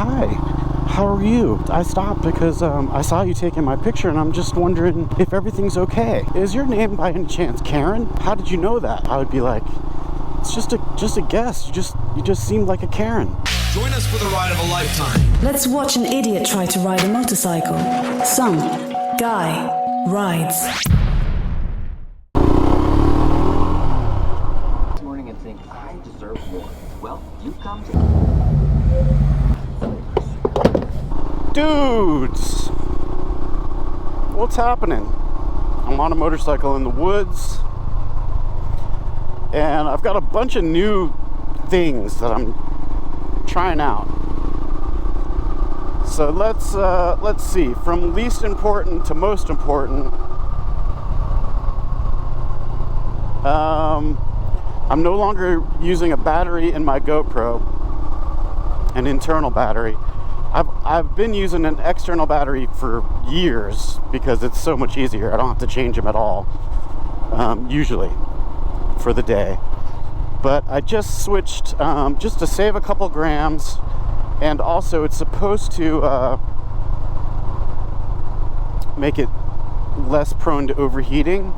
hi, how are you? I stopped because I saw you taking my picture and I'm just wondering if everything's okay. Is your name by any chance Karen? How did you know that? I would be like, it's just a guess. You just seemed like a Karen. Join us for the ride of a lifetime. Let's watch an idiot try to ride a motorcycle. Some guy rides. This morning and think, I deserve more. Well, you've come to... Dudes! What's happening? I'm on a motorcycle in the woods. And I've got a bunch of new things that I'm trying out. So let's see, from least important to most important. I'm no longer using a battery in my GoPro, an internal battery. I've been using an external battery for years because it's so much easier. I don't have to change them at all, usually, for the day. But I just switched just to save a couple grams, and also it's supposed to make it less prone to overheating.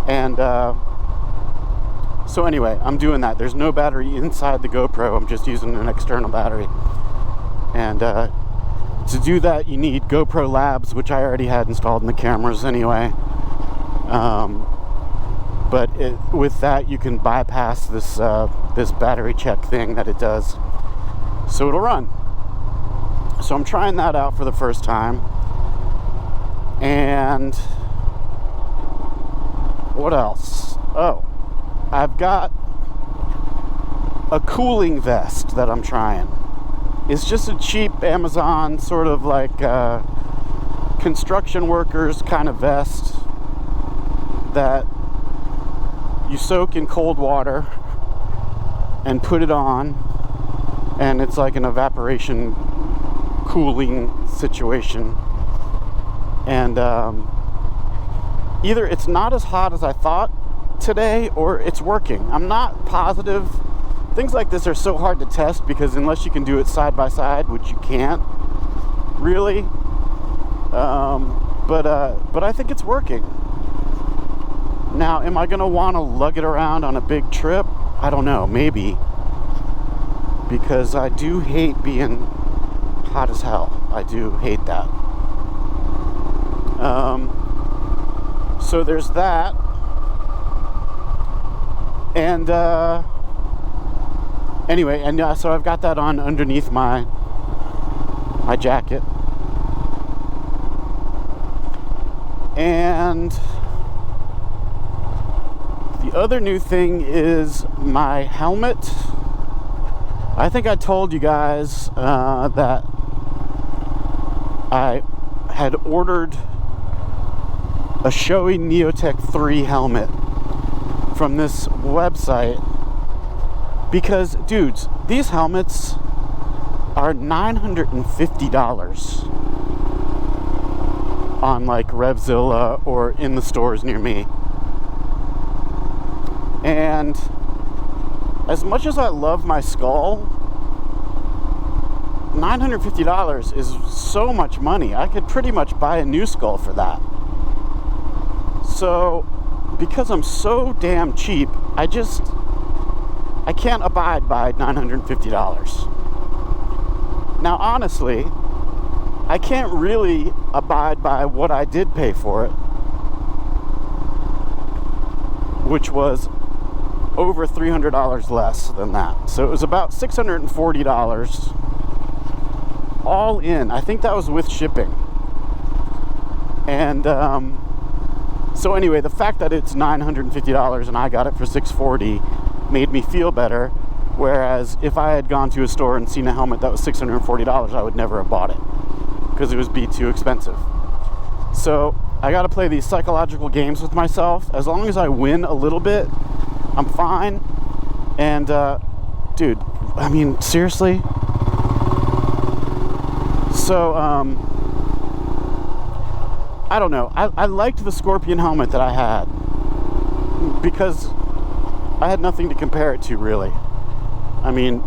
And so anyway, I'm doing that. There's no battery inside the GoPro. I'm just using an external battery. And to do that, you need GoPro Labs, which I already had installed in the cameras anyway. But with that, you can bypass this this battery check thing that it does, so it'll run. So I'm trying that out for the first time. And what else? Oh, I've got a cooling vest that I'm trying. It's just a cheap Amazon sort of like construction workers kind of vest that you soak in cold water and put it on, and it's like an evaporation cooling situation. And either it's not as hot as I thought today, or it's working. I'm not positive. Things like this are so hard to test because unless you can do it side by side, which you can't really, but I think it's working. Now, am I going to want to lug it around on a big trip? I don't know, maybe. Because I do hate being hot as hell. I do hate that. So there's that. And, anyway, and so I've got that on underneath my jacket. And the other new thing is my helmet. I think I told you guys that I had ordered a Shoei Neotec 3 helmet from this website because, dudes, these helmets are $950 on like Revzilla or in the stores near me. And as much as I love my skull, $950 is so much money. I could pretty much buy a new skull for that. So, because I'm so damn cheap, I can't abide by $950. Now, honestly, I can't really abide by what I did pay for it, which was over $300 less than that. So it was about $640 all in. I think that was with shipping. And so anyway, the fact that it's $950 and I got it for $640 made me feel better. Whereas if I had gone to a store and seen a helmet that was $640, I would never have bought it because it would be too expensive. So I got to play these psychological games with myself. As long as I win a little bit, I'm fine. And dude, I mean, seriously. So I don't know. I liked the Scorpion helmet that I had because I had nothing to compare it to, really. I mean,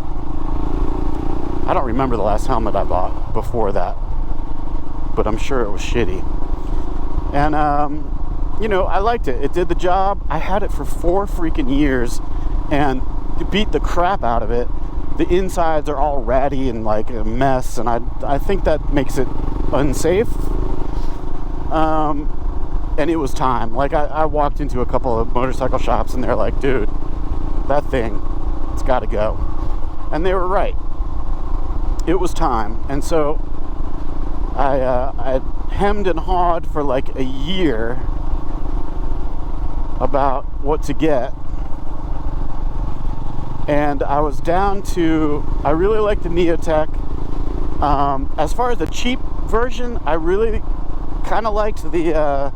I don't remember the last helmet I bought before that, but I'm sure it was shitty. And, you know, I liked it. It did the job. I had it for 4 freaking years, and beat the crap out of it. The insides are all ratty and like a mess, and I think that makes it unsafe. And it was time. Like, I walked into a couple of motorcycle shops, and they're like, dude, that thing, it's got to go. And they were right. It was time. And so I hemmed and hawed for like a year about what to get. And I was down to, I really like the Neotec. As far as the cheap version, I really kind of liked the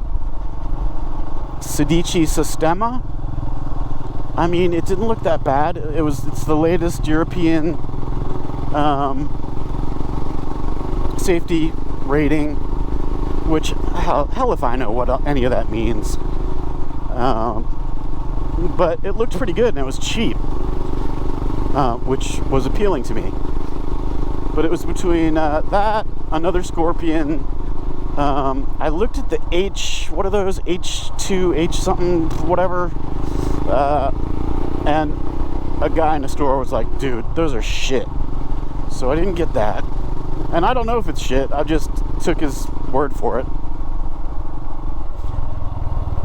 Sedici Sistema. I mean, it didn't look that bad. It's the latest European safety rating, which hell if I know what any of that means. But it looked pretty good, and it was cheap, which was appealing to me. But it was between that, another Scorpion. I looked at the what are those? H2, H something, whatever. And a guy in the store was like, dude, those are shit. So I didn't get that. And I don't know if it's shit. I just took his word for it.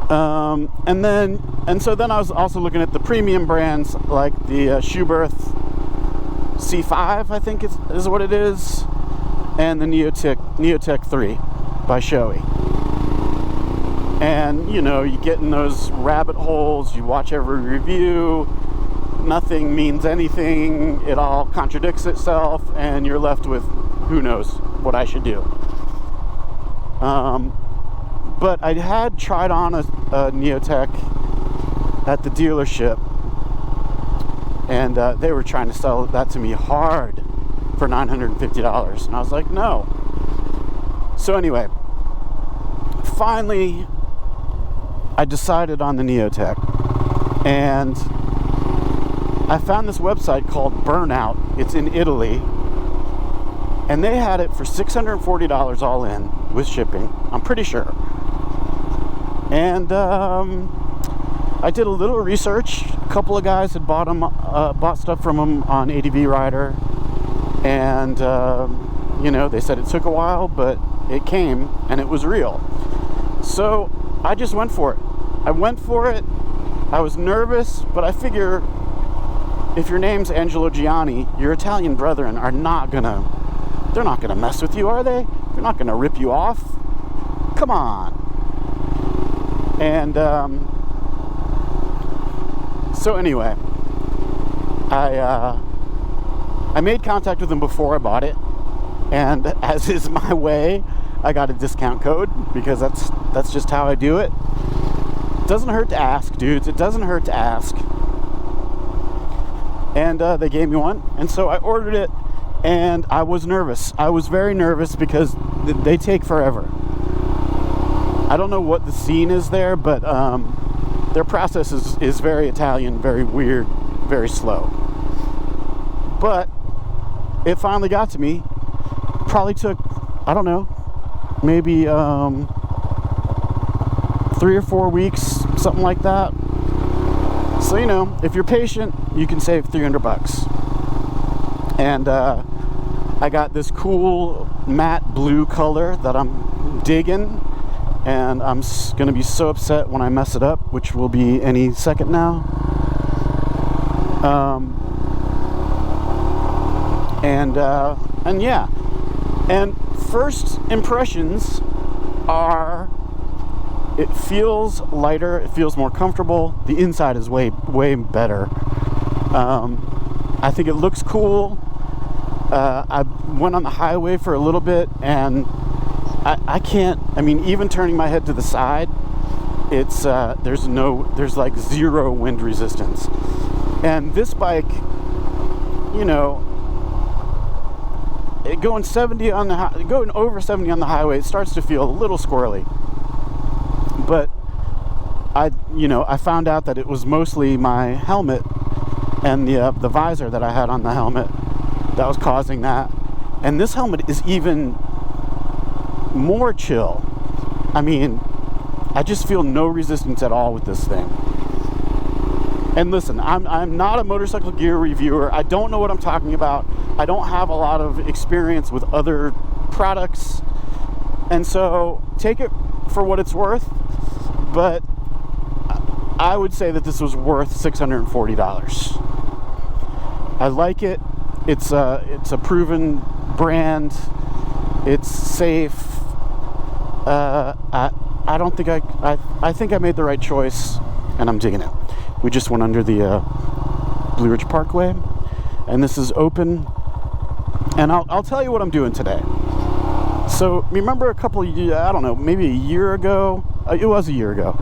And so then I was also looking at the premium brands, like the Schuberth C5, I think is what it is, and the Neotec 3 by Shoei. And, you know, you get in those rabbit holes, you watch every review, nothing means anything, it all contradicts itself, and you're left with who knows what I should do. But I had tried on a Neotec at the dealership, and they were trying to sell that to me hard for $950, and I was like, no. So anyway, finally I decided on the Neotec, and I found this website called Burnout. It's in Italy, and they had it for $640 all in with shipping, I'm pretty sure. And I did a little research. A couple of guys had bought stuff from them on ADV Rider, and you know, they said it took a while, but it came, and it was real. So I just went for it. I went for it. I was nervous, but I figure if your name's Angelo Gianni, your Italian brethren are not gonna, they're not gonna mess with you, are they? They're not gonna rip you off. Come on. And so anyway, I made contact with them before I bought it, and as is my way, I got a discount code, because that's just how I do it. It doesn't hurt to ask, dudes. It doesn't hurt to ask. And they gave me one, and so I ordered it, and I was nervous. I was very nervous because they take forever. I don't know what the scene is there, but their process is very Italian, very weird, very slow. But it finally got to me. Probably took, I don't know, maybe 3 or 4 weeks, something like that. So, you know, if you're patient, you can save $300. And I got this cool matte blue color that I'm digging, and I'm gonna be so upset when I mess it up, which will be any second now. And yeah, and first impressions are, it feels lighter, it feels more comfortable. The inside is way better. I think it looks cool. I went on the highway for a little bit, and I can't, I mean, even turning my head to the side, it's there's like zero wind resistance. And this bike, you know, going over 70 on the highway, it starts to feel a little squirrely. But I found out that it was mostly my helmet and the visor that I had on the helmet that was causing that. And this helmet is even more chill. I mean, I just feel no resistance at all with this thing. And listen, I'm not a motorcycle gear reviewer. I don't know what I'm talking about. I don't have a lot of experience with other products. And so take it for what it's worth. But I would say that this was worth $640. I like it. It's a proven brand. It's safe. I don't think I think I made the right choice, and I'm digging it. We just went under the Blue Ridge Parkway, and this is open. And I'll tell you what I'm doing today. So remember I don't know, maybe a year ago. It was a year ago.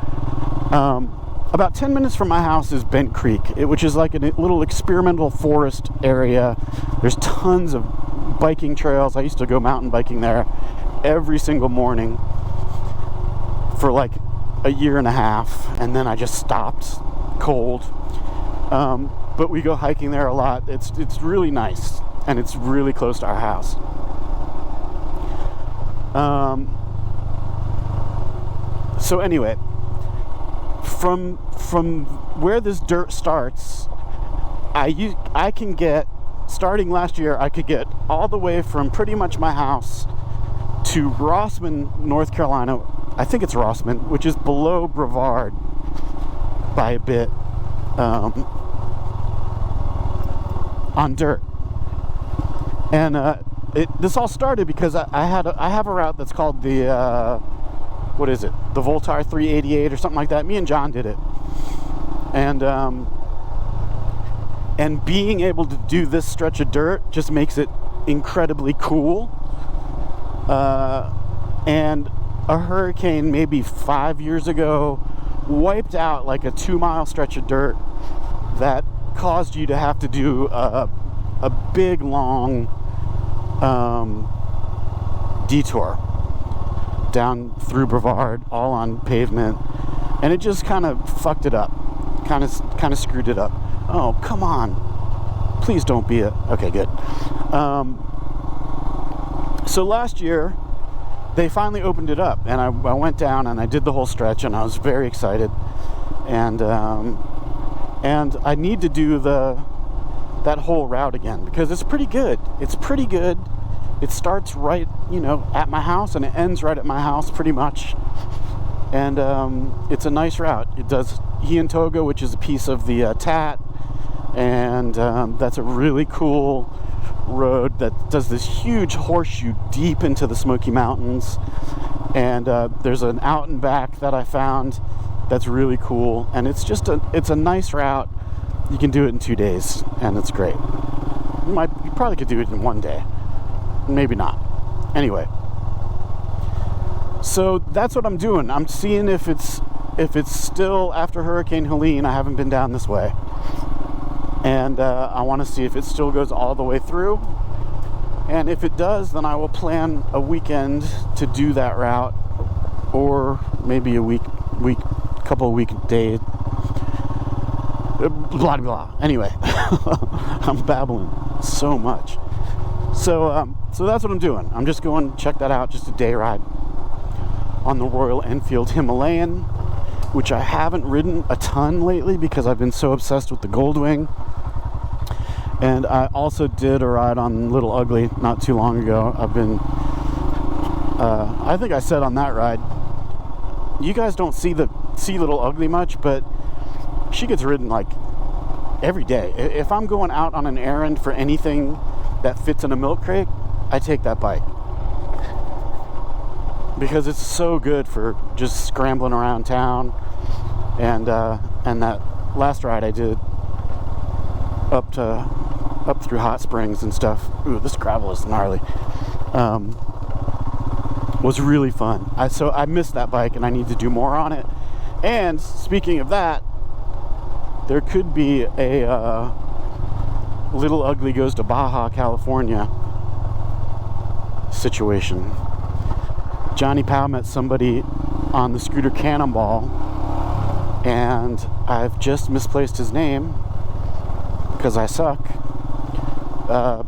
About 10 minutes from my house is Bent Creek, which is like a little experimental forest area. There's tons of biking trails. I used to go mountain biking there every single morning for like a year and a half, and then I just stopped cold. But we go hiking there a lot. It's really nice, and it's really close to our house. So anyway, from where this dirt starts, I can get, starting last year, I could get all the way from pretty much my house to Rossman, North Carolina. I think it's Rossman, which is below Brevard by a bit, on dirt. And this all started because I have a route that's called the what is it? The Voltar 388 or something like that. Me and John did it, and being able to do this stretch of dirt just makes it incredibly cool. And a hurricane maybe 5 years ago wiped out like a 2-mile stretch of dirt that caused you to have to do a big long detour down through Brevard, all on pavement, and it just kind of fucked it up, kind of screwed it up. Oh, come on, please don't be okay, good. So last year they finally opened it up, and I went down and I did the whole stretch, and I was very excited, and I need to do that whole route again because it's pretty good. It starts right, at my house, and it ends right at my house pretty much. And it's a nice route. It does Hiantoga, which is a piece of the TAT, and that's a really cool road that does this huge horseshoe deep into the Smoky Mountains. And there's an out and back that I found that's really cool, and it's a nice route. You can do it in 2 days, and it's great. You probably could do it in 1 day. Maybe not. Anyway, so that's what I'm doing. I'm seeing if it's still after Hurricane Helene. I haven't been down this way, and I want to see if it still goes all the way through. And if it does, then I will plan a weekend to do that route, or maybe couple of weekdays. Blah blah. Anyway, I'm babbling so much. So that's what I'm doing. I'm just going to check that out, just a day ride on the Royal Enfield Himalayan, which I haven't ridden a ton lately because I've been so obsessed with the Goldwing. And I also did a ride on Little Ugly not too long ago. I think I said on that ride, you guys don't see Little Ugly much, but she gets ridden like every day. If I'm going out on an errand for anything that fits in a milk crate, I take that bike because it's so good for just scrambling around town. And that last ride I did up through Hot Springs and stuff. Ooh, this gravel is gnarly. Was really fun. So I missed that bike, and I need to do more on it. And speaking of that, there could be a Little Ugly goes to Baja California situation. Johnny Powell met somebody on the scooter Cannonball, and I've just misplaced his name because I suck.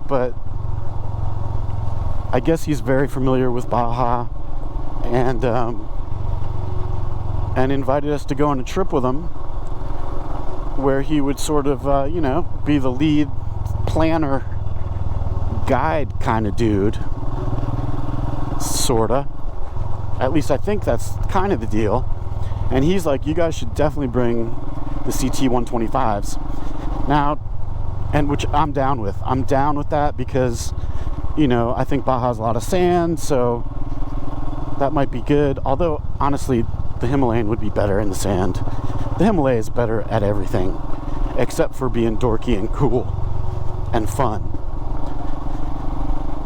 but I guess he's very familiar with Baja, and invited us to go on a trip with him where he would sort of, be the lead planner, guide kind of dude, sorta. At least I think that's kind of the deal. And he's like, you guys should definitely bring the CT 125s. Now, and which I'm down with. I'm down with that because, I think Baja has a lot of sand, so that might be good. Although, honestly, the Himalayan would be better in the sand. The Himalaya is better at everything, except for being dorky and cool and fun.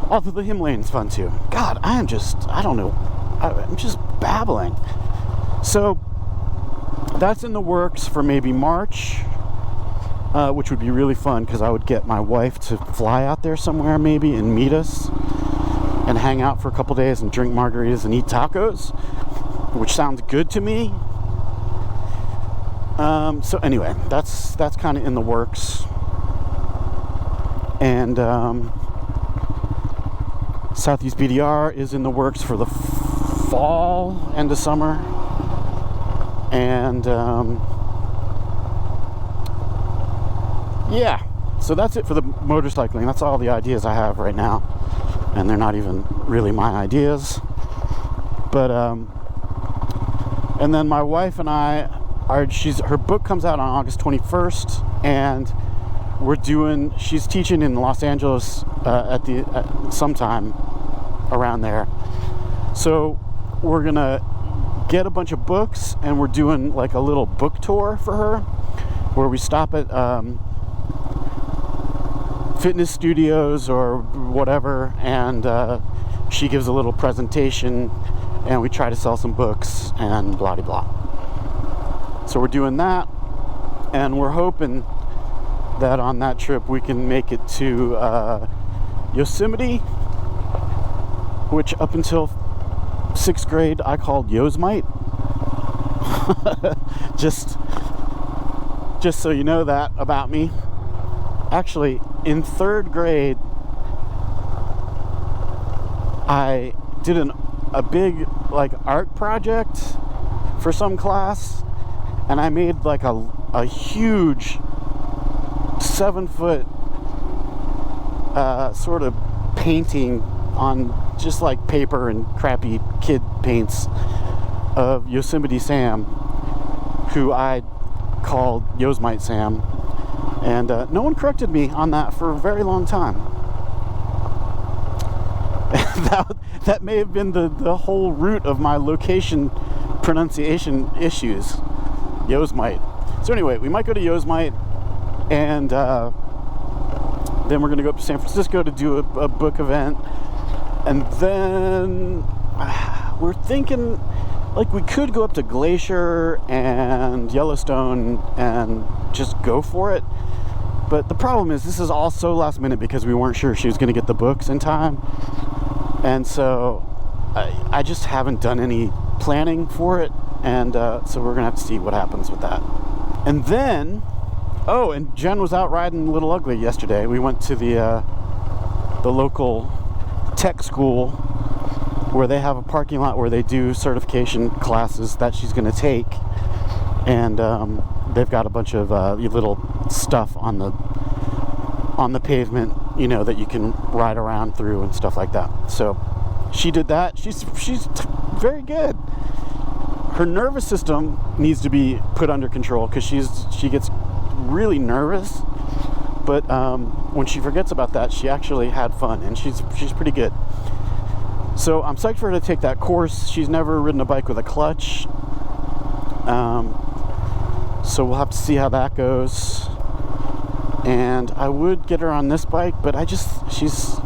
Although the Himalayan's fun too. God, I'm just babbling. So, that's in the works for maybe March, which would be really fun because I would get my wife to fly out there somewhere maybe and meet us and hang out for a couple days and drink margaritas and eat tacos, which sounds good to me. So anyway, that's kind of in the works. And Southeast BDR is in the works for the fall, end of summer. And yeah, so that's it for the motorcycling. That's all the ideas I have right now, and they're not even really my ideas. But and then my wife and I are, her book comes out on August 21st, and she's teaching in Los Angeles at sometime around there. So we're gonna get a bunch of books, and we're doing like a little book tour for her, where we stop at fitness studios or whatever, and she gives a little presentation, and we try to sell some books and blah de blah. So we're doing that, and we're hoping that on that trip we can make it to Yosemite, which up until 6th grade I called Yosemite. just so you know that about me. Actually, in 3rd grade I did a big like art project for some class, and I made like a huge 7-foot sort of painting on just like paper and crappy kid paints of Yosemite Sam, who I called Yosemite Sam, and no one corrected me on that for a very long time. that may have been the whole root of my location pronunciation issues, Yosemite. So anyway, we might go to Yosemite, and then we're going to go up to San Francisco to do a book event, and then we're thinking like we could go up to Glacier and Yellowstone and just go for it. But the problem is this is all so last minute because we weren't sure she was going to get the books in time, and so I just haven't done any planning for it, and so we're going to have to see what happens with that. And then, and Jen was out riding Little Ugly yesterday. We went to the local tech school where they have a parking lot where they do certification classes that she's going to take, and they've got a bunch of little stuff on the pavement, that you can ride around through and stuff like that. So she did that. She's very good. Her nervous system needs to be put under control because she gets really nervous, but when she forgets about that, she actually had fun, and she's pretty good. So I'm psyched for her to take that course. She's never ridden a bike with a clutch, so we'll have to see how that goes. And I would get her on this bike, but she's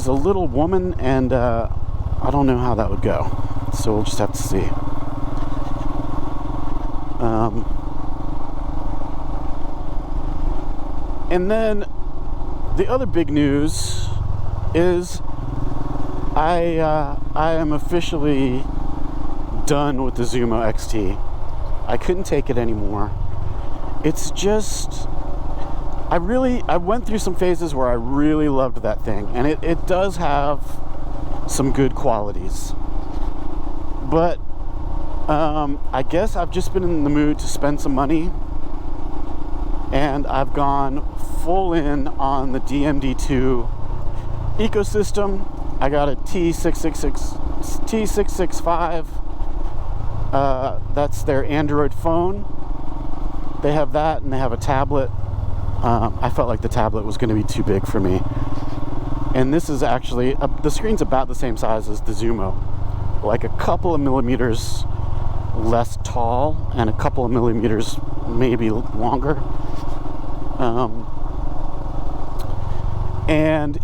a little woman, and I don't know how that would go, so we'll just have to see. And then the other big news is I am officially done with the Zumo XT. I couldn't take it anymore. It's just I went through some phases where I really loved that thing, and it does have some good qualities. But I guess I've just been in the mood to spend some money, and I've gone full in on the DMD2 ecosystem. I got a T665. That's their Android phone. They have that, and they have a tablet. I felt like the tablet was going to be too big for me. And this is actually, the screen's about the same size as the Zumo. Like a couple of millimeters less tall, and a couple of millimeters maybe longer. And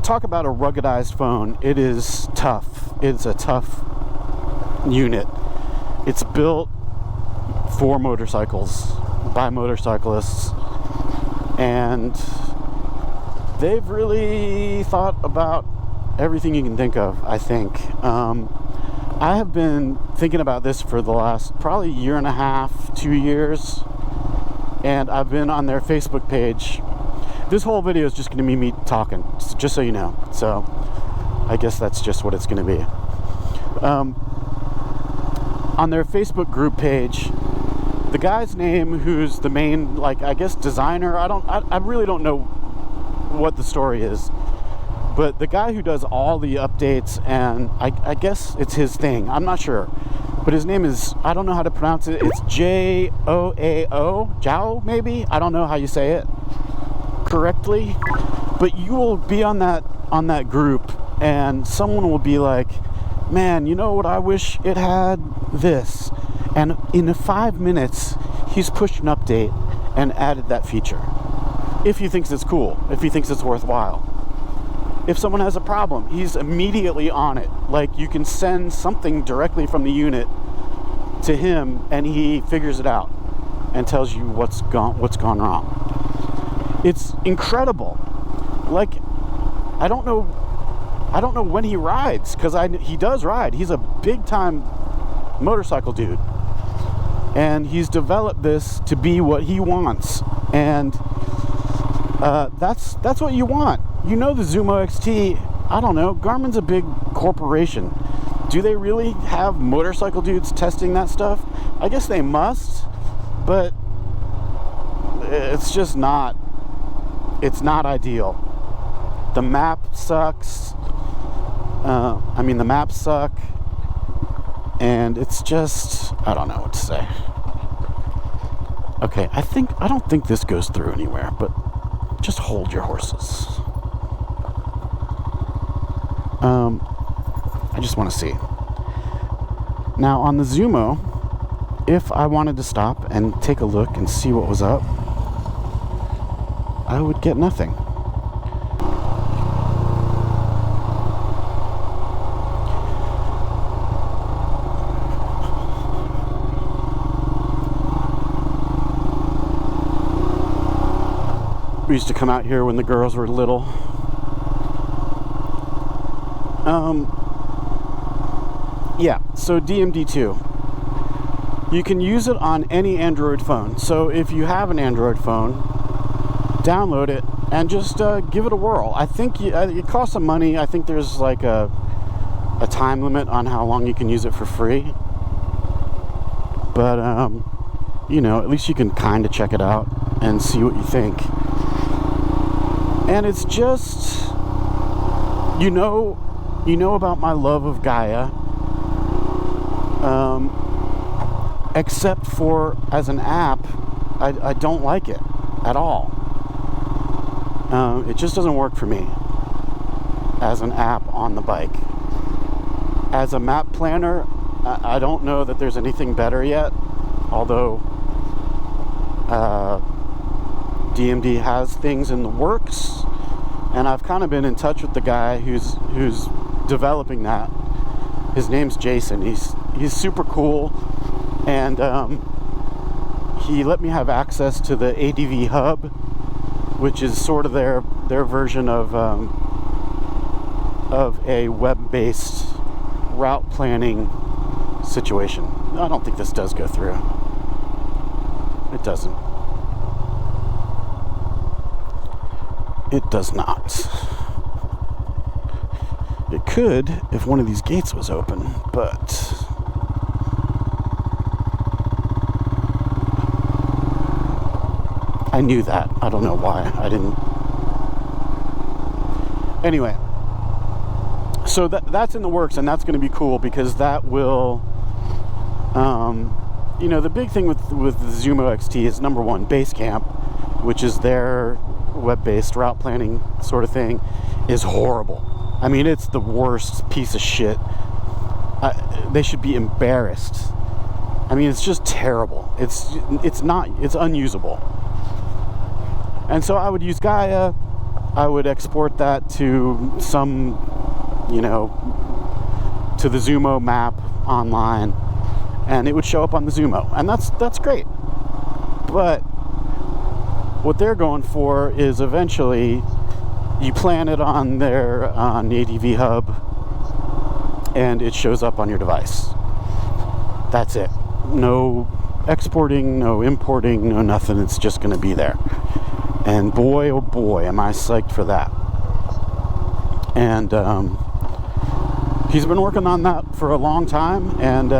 talk about a ruggedized phone. It is tough. It's a tough unit. It's built for motorcycles, by motorcyclists, and they've really thought about everything you can think of, I think. I have been thinking about this for the last probably year and a half, 2 years, and I've been on their Facebook page. This whole video is just going to be me talking, just so you know. So I guess that's just what it's going to be. On their Facebook group page, the guy's name, who's the main, like, I guess designer, I really don't know what the story is, but the guy who does all the updates, and I guess it's his thing, I'm not sure, but his name is, I don't know how to pronounce it, it's Joao, Jao, maybe? I don't know how you say it correctly, but you will be on that group, and someone will be like, man, you know what, I wish it had this, and in 5 minutes he's pushed an update and added that feature, if he thinks it's cool, if he thinks it's worthwhile. If someone has a problem, he's immediately on it. Like, you can send something directly from the unit to him, and he figures it out and tells you what's gone wrong. It's incredible. Like, I don't know when he rides, because he does ride. He's a big time motorcycle dude, and he's developed this to be what he wants, and that's what you want. You know, the Zumo XT, I don't know, Garmin's a big corporation. Do they really have motorcycle dudes testing that stuff? I guess they must, but it's just not, it's not ideal. The map sucks. The maps suck, and it's just, I don't know what to say. Okay, I don't think this goes through anywhere, but just hold your horses. I just want to see. Now, on the Zumo, if I wanted to stop and take a look and see what was up, I would get nothing. We used to come out here when the girls were little. Yeah, so DMD2. You can use it on any Android phone. So if you have an Android phone, download it and just give it a whirl. I think it costs some money. I think there's like a time limit on how long you can use it for free. But, at least you can kind of check it out and see what you think. And it's just, you know about my love of Gaia, except for as an app, I don't like it at all. It just doesn't work for me as an app on the bike. As a map planner, I don't know that there's anything better yet, although DMD has things in the works, and I've kind of been in touch with the guy who's developing that. His name's Jason. He's super cool, and he let me have access to the ADV hub, which is sort of their version of a web-based route planning situation. I don't think this does go through. It doesn't. it does not. It could if one of these gates was open, but I knew that. I don't know why I didn't. Anyway, so that's in the works, and that's going to be cool because that will, you know, the big thing with the Zumo XT is number one, Basecamp, which is their web-based route planning sort of thing, is horrible. I mean, it's the worst piece of shit. They should be embarrassed. I mean, it's just terrible. It's unusable. And so I would use Gaia. I would export that to some, you know, to the Zumo map online, and it would show up on the Zumo, and that's great. But what they're going for is eventually you plan it on their ADV hub, and it shows up on your device. That's it. No exporting, no importing, no nothing. It's just going to be there. And boy, oh boy, am I psyched for that. And he's been working on that for a long time, and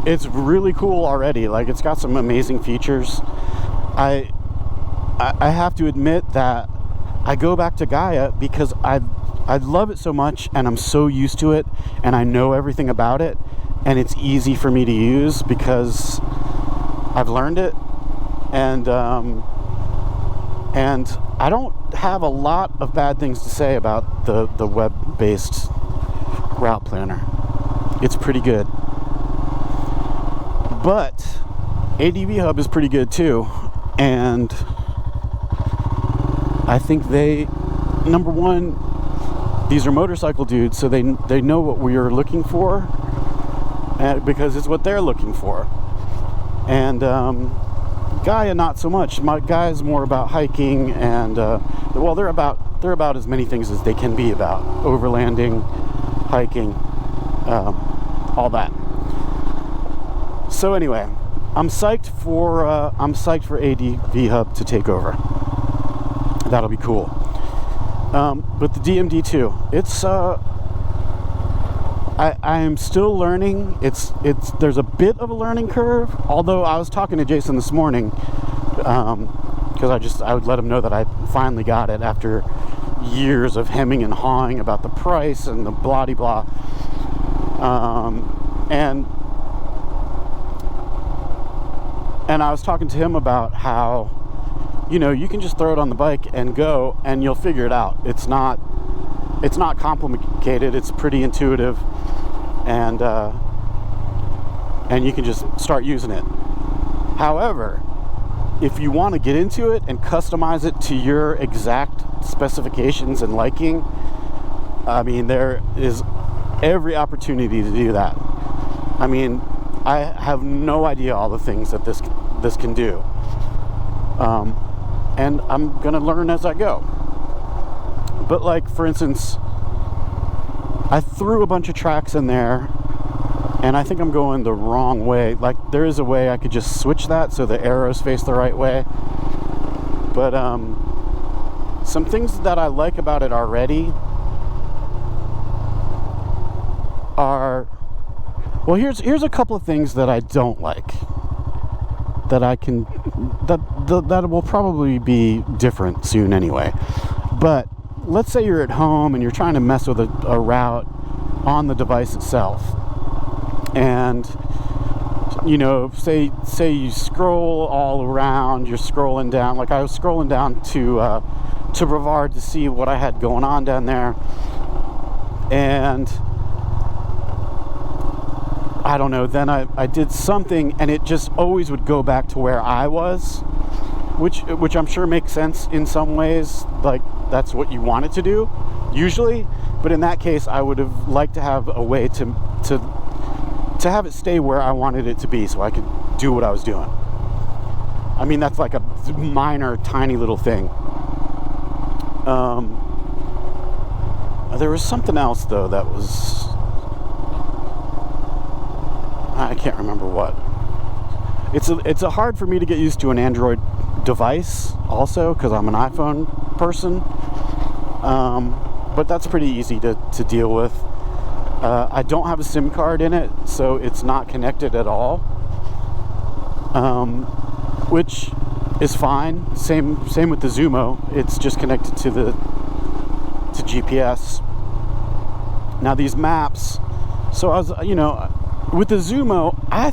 it's really cool already. Like, it's got some amazing features. I have to admit that I go back to Gaia because I love it so much, and I'm so used to it, and I know everything about it, and it's easy for me to use because I've learned it. And I don't have a lot of bad things to say about the web-based route planner. It's pretty good. But ADV Hub is pretty good too. And I think number one, these are motorcycle dudes, so they know what we are looking for, because it's what they're looking for. And Gaia, not so much. My Gaia's more about hiking, and well, they're about as many things as they can be about: overlanding, hiking, all that. So anyway, I'm psyched for ADV Hub to take over. That'll be cool. But the DMD2, it's I am still learning. There's a bit of a learning curve. Although I was talking to Jason this morning, because I would let him know that I finally got it after years of hemming and hawing about the price and the blah de blah. And I was talking to him about how, you know, you can just throw it on the bike and go, and you'll figure it out. It's not complicated. It's pretty intuitive, and you can just start using it. However, if you want to get into it and customize it to your exact specifications and liking, I mean, there is every opportunity to do that. I mean, I have no idea all the things that this can do, and I'm gonna learn as I go. But like, for instance, I threw a bunch of tracks in there, and I think I'm going the wrong way. Like, there is a way I could just switch that so the arrows face the right way. But some things that I like about it already are, well, here's a couple of things that I don't like, that will probably be different soon anyway. But let's say you're at home and you're trying to mess with a route on the device itself, and you know, say you scroll all around, you're scrolling down, like I was scrolling down to Brevard to see what I had going on down there, and I don't know, then I did something, and it just always would go back to where I was, which I'm sure makes sense in some ways. Like, that's what you want it to do usually, but in that case I would have liked to have a way to have it stay where I wanted it to be, so I could do what I was doing. I mean, that's like a minor, tiny little thing. There was something else though that was, I can't remember what. It's hard for me to get used to an Android device also, because I'm an iPhone person. But that's pretty easy to deal with. I don't have a SIM card in it, so it's not connected at all, which is fine. Same with the Zumo. It's just connected to GPS. Now these maps. So I was, with the Zumo, I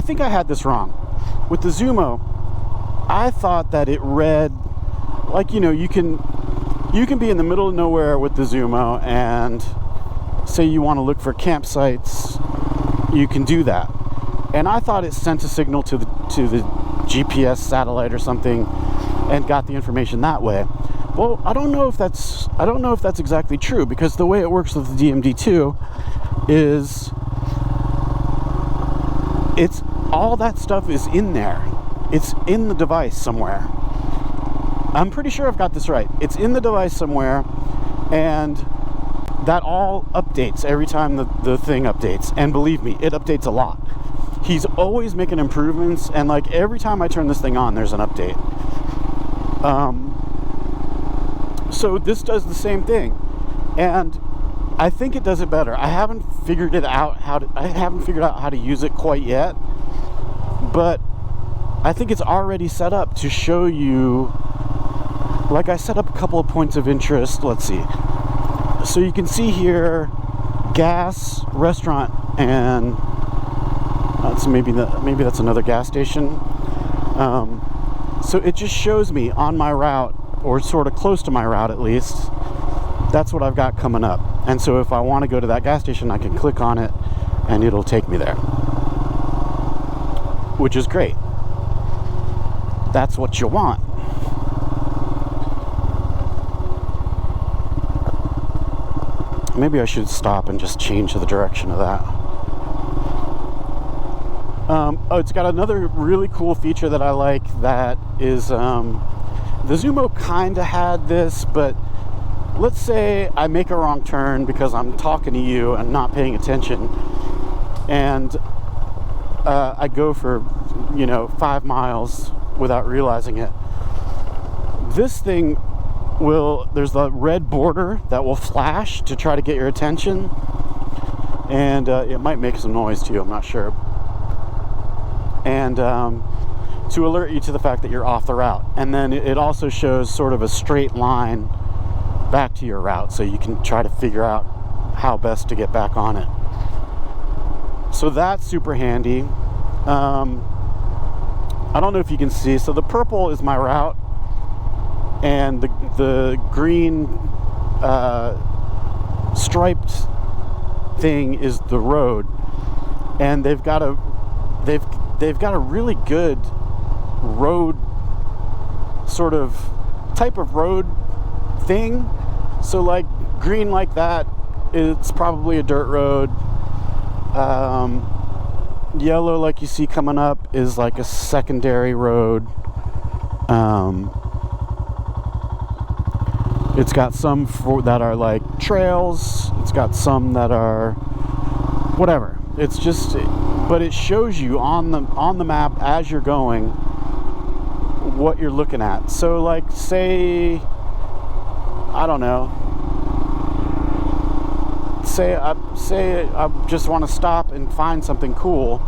think I had this wrong. With the Zumo, I thought that it read like, you can be in the middle of nowhere with the Zumo, and say you want to look for campsites, you can do that. And I thought it sent a signal to the GPS satellite or something and got the information that way. Well, I don't know if that's exactly true, because the way it works with the DMD2 is it's all that stuff is in there. It's in the device somewhere. I'm pretty sure I've got this right. It's in the device somewhere, and that all updates every time the thing updates. And believe me, it updates a lot. He's always making improvements, and like every time I turn this thing on, there's an update. So this does the same thing, and I think it does it better. I haven't figured out how to use it quite yet, but I think it's already set up to show you. Like, I set up a couple of points of interest. Let's see. So you can see here, gas, restaurant, and maybe that's another gas station. So it just shows me on my route, or sort of close to my route at least, that's what I've got coming up. And so if I want to go to that gas station, I can click on it and it'll take me there, which is great. That's what you want. Maybe I should stop and just change the direction of that. Oh, it's got another really cool feature that I like, that is, the Zumo kind of had this, but let's say I make a wrong turn because I'm talking to you and not paying attention, and I go for, 5 miles without realizing it. This thing there's the red border that will flash to try to get your attention, and it might make some noise too, I'm not sure, and to alert you to the fact that you're off the route. And then it also shows sort of a straight line back to your route, so you can try to figure out how best to get back on it. So that's super handy. I don't know if you can see, so the purple is my route, and the green striped thing is the road. And they've got a really good road, sort of type of road thing. So like green like that, it's probably a dirt road. Yellow, like you see coming up, is like a secondary road. It's got some that are like trails. It's got some that are whatever. It's just, but it shows you on the map as you're going what you're looking at. So like, say, I don't know, say I just want to stop and find something cool.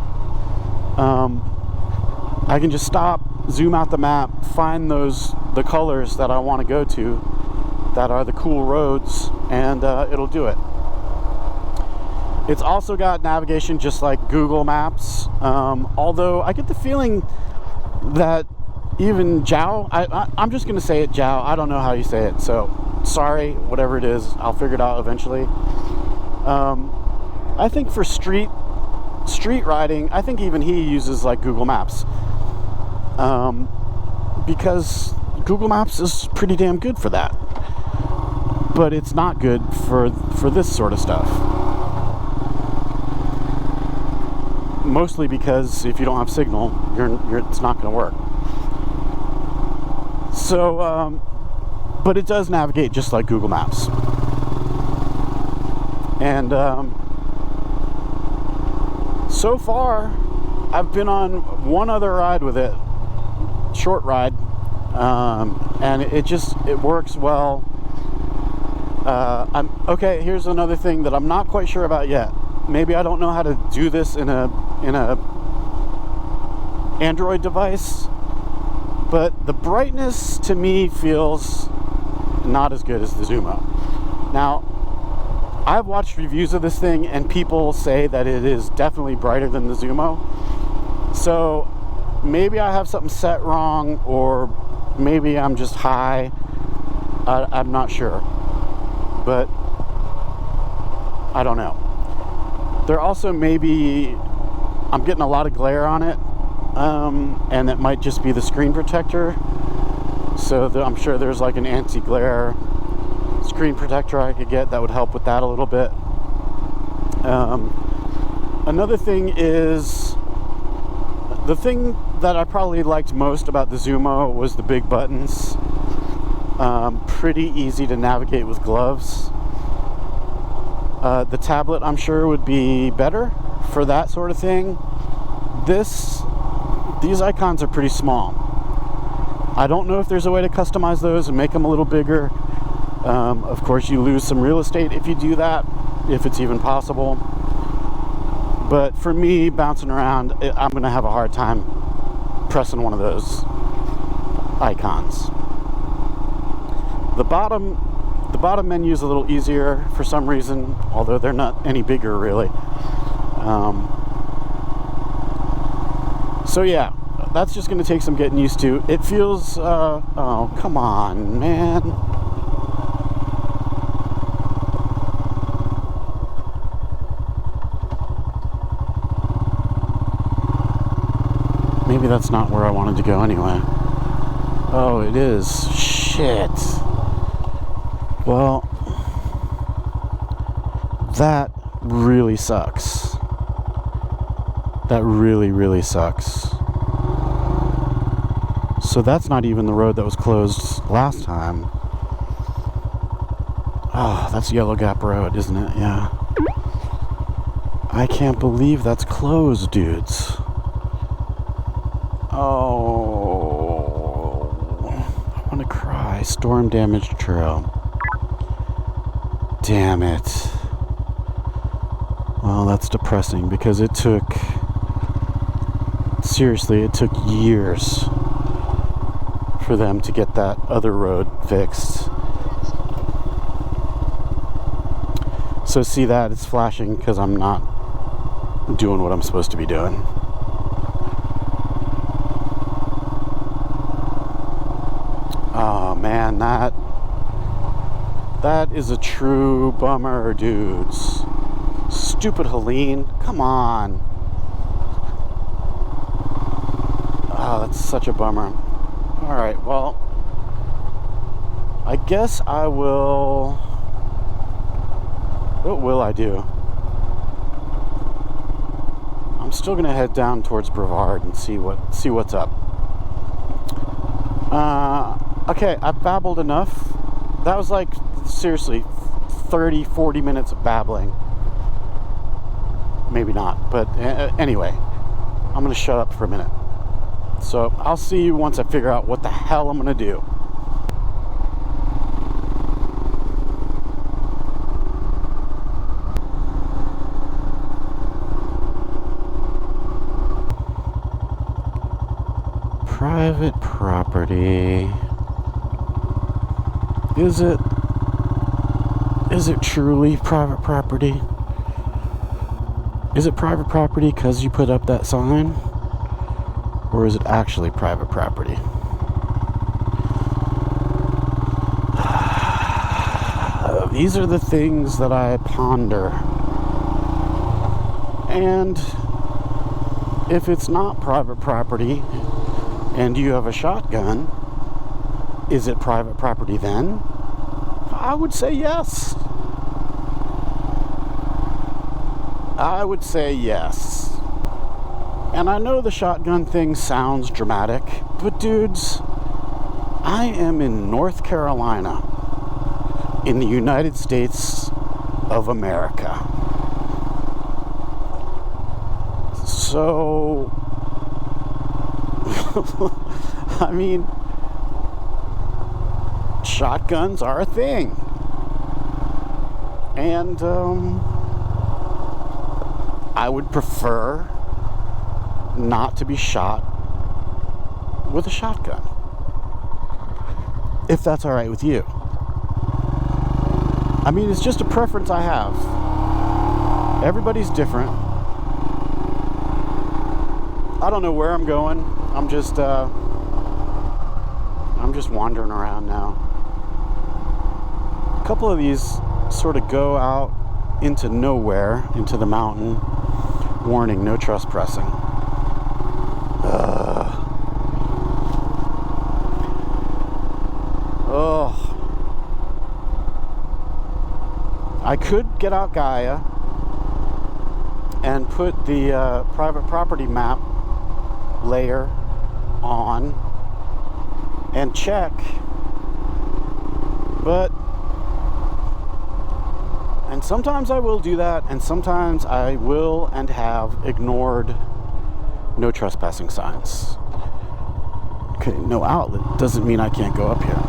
I can just stop, zoom out the map, find the colors that I want to go to, that are the cool roads, and it'll do it. It's also got navigation just like Google Maps, although I get the feeling that even Jiao, I'm just going to say it Jiao, I don't know how you say it, so sorry, whatever it is, I'll figure it out eventually. I think for street riding, I think even he uses like Google Maps, because Google Maps is pretty damn good for that, but it's not good for this sort of stuff. Mostly because if you don't have signal, it's not going to work. So, but it does navigate just like Google Maps. And so far, I've been on one other ride with it, short ride, and it works well. Okay, here's another thing that I'm not quite sure about yet. Maybe I don't know how to do this in a Android device, but the brightness to me feels not as good as the Zumo. Now, I've watched reviews of this thing and people say that it is definitely brighter than the Zumo. So maybe I have something set wrong, or maybe I'm just high. I'm not sure, but I don't know. There also maybe I'm getting a lot of glare on it, and it might just be the screen protector. So I'm sure there's like an anti-glare screen protector I could get that would help with that a little bit. Another thing is, the thing that I probably liked most about the Zumo was the big buttons. Pretty easy to navigate with gloves. The tablet, I'm sure, would be better for that sort of thing. These icons are pretty small. I don't know if there's a way to customize those and make them a little bigger. Of course, you lose some real estate if you do that, if it's even possible. But for me, bouncing around, I'm going to have a hard time pressing one of those icons. The bottom menu is a little easier for some reason, although they're not any bigger really. So yeah, that's just going to take some getting used to. It feels, oh, come on, man. Maybe that's not where I wanted to go anyway. Oh, it is. Shit. Well, that really sucks. That really, really sucks. So that's not even the road that was closed last time. Oh, that's Yellow Gap Road, isn't it? Yeah. I can't believe that's closed, dudes. Oh, I want to cry. Storm damaged trail. Damn it. Well, that's depressing because it took years for them to get that other road fixed. So see that? It's flashing because I'm not doing what I'm supposed to be doing. Oh man, that is a true bummer, dudes. Stupid Helene, come on. Oh, that's such a bummer. Alright, well, I guess I will... What will I do? I'm still gonna head down towards Brevard and see what's up. Okay, I've babbled enough. That was like, seriously, 30-40 minutes of babbling. Maybe not, but anyway, I'm gonna shut up for a minute. So I'll see you once I figure out what the hell I'm gonna do. Private property. Is it truly private property? Is it private property because you put up that sign? Or is it actually private property? These are the things that I ponder. And if it's not private property and you have a shotgun, is it private property then? I would say yes. I would say yes. And I know the shotgun thing sounds dramatic, but dudes, I am in North Carolina, in the United States of America. So, I mean, shotguns are a thing. And I would prefer not to be shot with a shotgun, if that's all right with you. I mean, it's just a preference I have. Everybody's different. I don't know where I'm going. I'm just wandering around now. A couple of these sort of go out into nowhere, into the mountain. Warning, no trespassing. I could get out Gaia and put the private property map layer on and check, and sometimes I will do that, and sometimes I will and have ignored no trespassing signs. Okay, no outlet doesn't mean I can't go up here.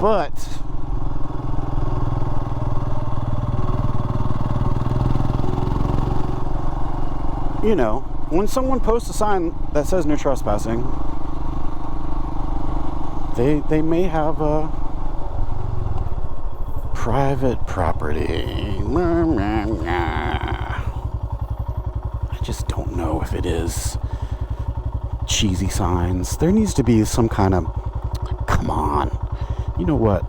But you know, when someone posts a sign that says no trespassing, they may have a private property. I just don't know if it is cheesy signs. There needs to be some kind of, come on, you know what?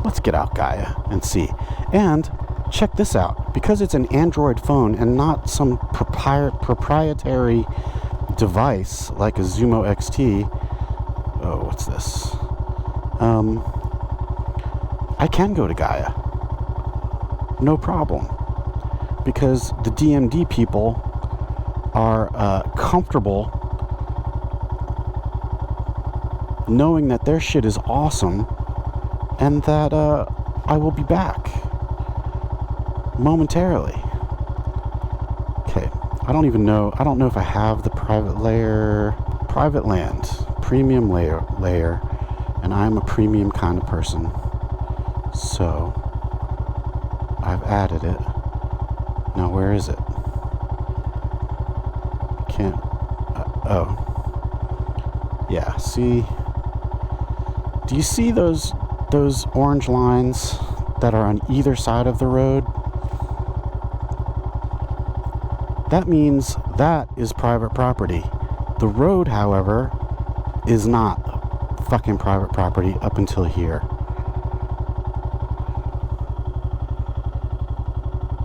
Let's get out Gaia and see. And check this out. Because it's an Android phone and not some proprietary device like a Zumo XT. Oh, what's this? I can go to Gaia. No problem. Because the DMD people are comfortable knowing that their shit is awesome and that I will be back momentarily. Okay, I don't know if I have the private land, premium layer, and I'm a premium kind of person, so I've added it. Now where is it? Can't, oh, yeah, see, do you see those orange lines that are on either side of the road? That means that is private property. The road, however, is not fucking private property up until here.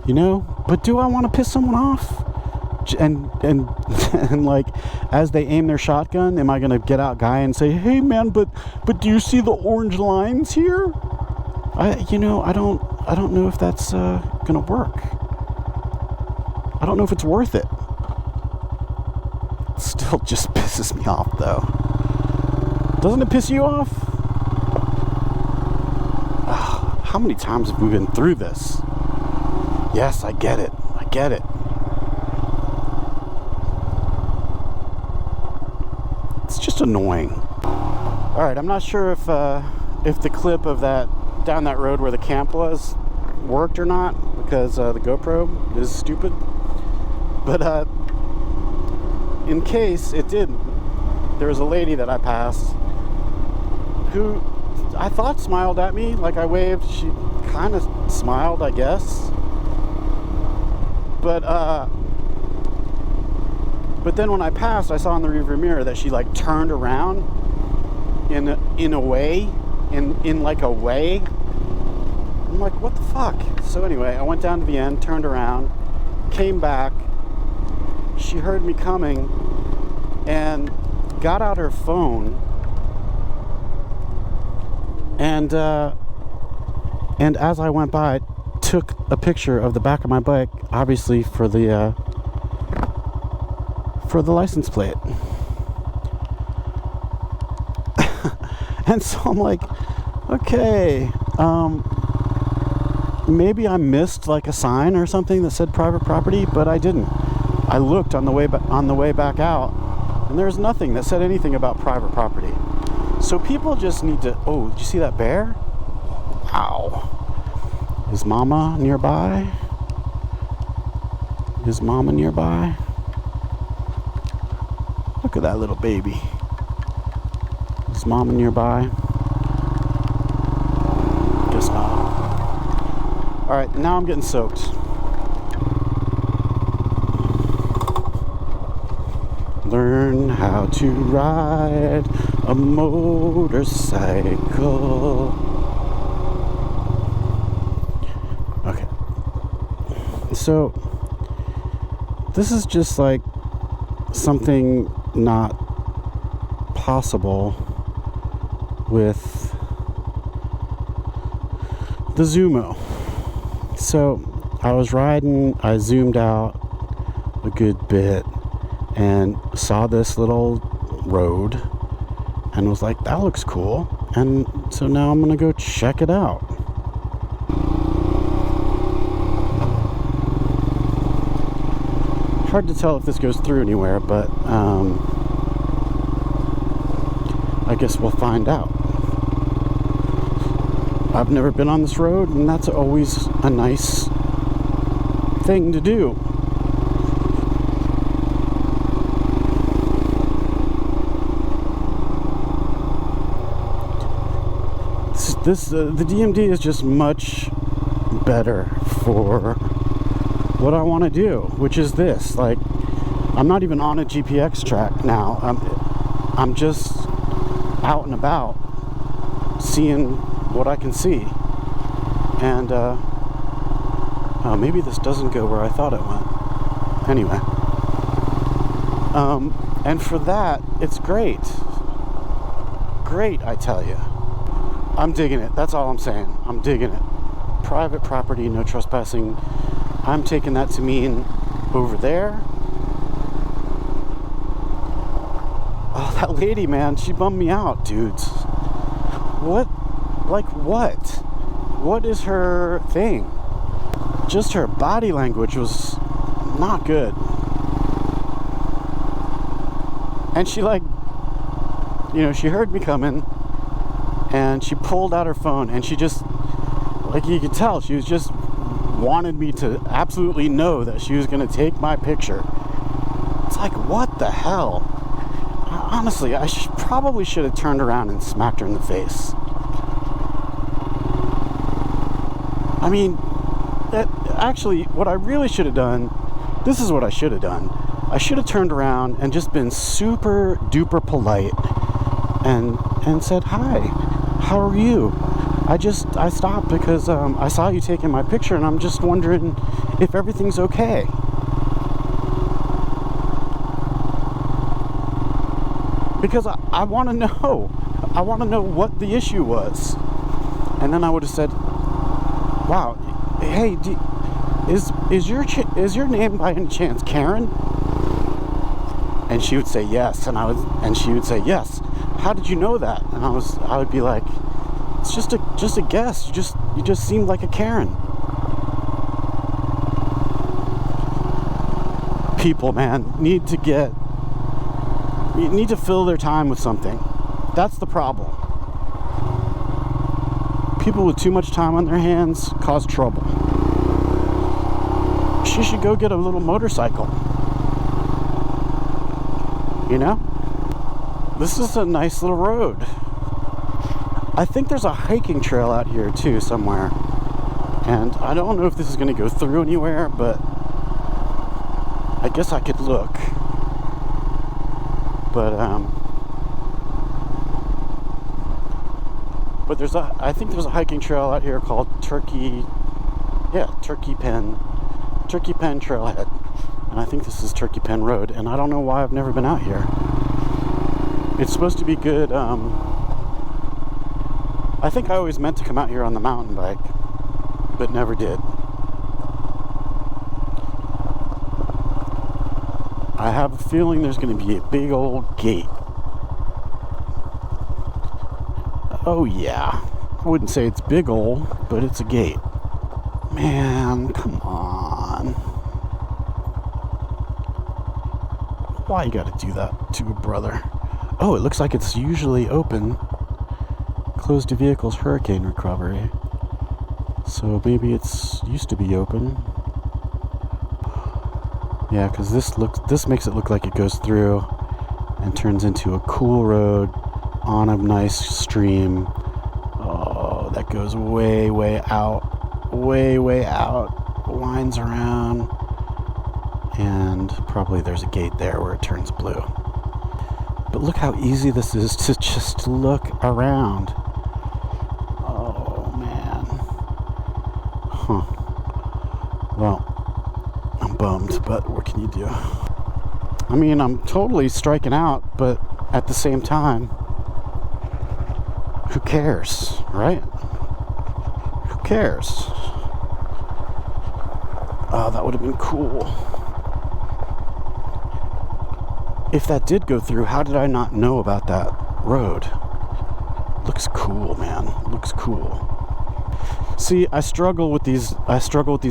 You know? But do I want to piss someone off? And like, as they aim their shotgun, am I gonna get out Gaia and say, "Hey man, but do you see the orange lines here?" I don't know if that's gonna work. I don't know if it's worth it. It still just pisses me off, though. Doesn't it piss you off? Oh, how many times have we been through this? Yes, I get it. I get it. It's just annoying. All right, I'm not sure if the clip of that down that road where the camp was worked or not, because the GoPro is stupid. But in case it did, there was a lady that I passed who I thought smiled at me, like I waved. She kind of smiled, I guess. But then when I passed, I saw in the rearview mirror that she like turned around in a way. I'm like, what the fuck? So anyway, I went down to the end, turned around, came back. She heard me coming and got out her phone and as I went by, took a picture of the back of my bike, obviously for the license plate. And so I'm like, okay, maybe I missed like a sign or something that said private property, but I didn't. I looked on the way back out, And there's nothing that said anything about private property. So people just need to... Oh, did you see that bear? Wow. Is Mama nearby? Is Mama nearby? Look at that little baby. Is Mama nearby? Guess not. Alright, now I'm getting soaked. Learn how to ride a motorcycle. Okay. So, this is just like something not possible with the Zumo. So, I was riding, I zoomed out a good bit and saw this little road and was like, that looks cool. And so now I'm gonna go check it out. Hard to tell if this goes through anywhere, but I guess we'll find out. I've never been on this road, and that's always a nice thing to do. The DMD is just much better for what I want to do, which is this. Like, I'm not even on a GPX track now. I'm just out and about, seeing what I can see. And maybe this doesn't go where I thought it went. Anyway, and for that, it's great. Great, I tell you. I'm digging it. That's all I'm saying. I'm digging it. Private property, no trespassing. I'm taking that to mean over there. Oh, that lady, man, she bummed me out, dudes. What? Like what? What is her thing? Just her body language was not good. And she, like, you know, she heard me coming. And she pulled out her phone, and she just, like, you could tell, she was just wanted me to absolutely know that she was going to take my picture. It's like, what the hell? Honestly, I probably should have turned around and smacked her in the face. I mean, actually, what I really should have done, this is what I should have done. I should have turned around and just been super duper polite and said, hi. How are you? I stopped because I saw you taking my picture, and I'm just wondering if everything's okay. Because I want to know. I want to know what the issue was. And then I would have said, wow, hey, is your name by any chance Karen? And she would say yes, and she would say yes. How did you know that? And I would be like, it's just a guess. You just seemed like a Karen. People, man, need to fill their time with something. That's the problem. People with too much time on their hands cause trouble. She should go get a little motorcycle. You know? This is a nice little road. I think there's a hiking trail out here too somewhere. And I don't know if this is going to go through anywhere, but I guess I could look. But I think there's a hiking trail out here called Turkey Pen Trailhead. And I think this is Turkey Pen Road, and I don't know why I've never been out here. It's supposed to be good. I think I always meant to come out here on the mountain bike, but never did. I have a feeling there's going to be a big old gate. Oh yeah. I wouldn't say it's big old, but it's a gate. Man, come on. Why you gotta do that to a brother? Oh, it looks like it's usually open. Closed to vehicles, hurricane recovery. So maybe it's used to be open. Yeah, because this makes it look like it goes through and turns into a cool road on a nice stream. Oh, that goes way, way out. Way out. Winds around. And probably there's a gate there where it turns blue. But look how easy this is to just look around. Oh, man. Huh. Well, I'm bummed, but what can you do? I mean, I'm totally striking out, but at the same time, who cares, right? Who cares? Oh, that would have been cool. If that did go through, how did I not know about that road? Looks cool, man. Looks cool. See, I struggle with these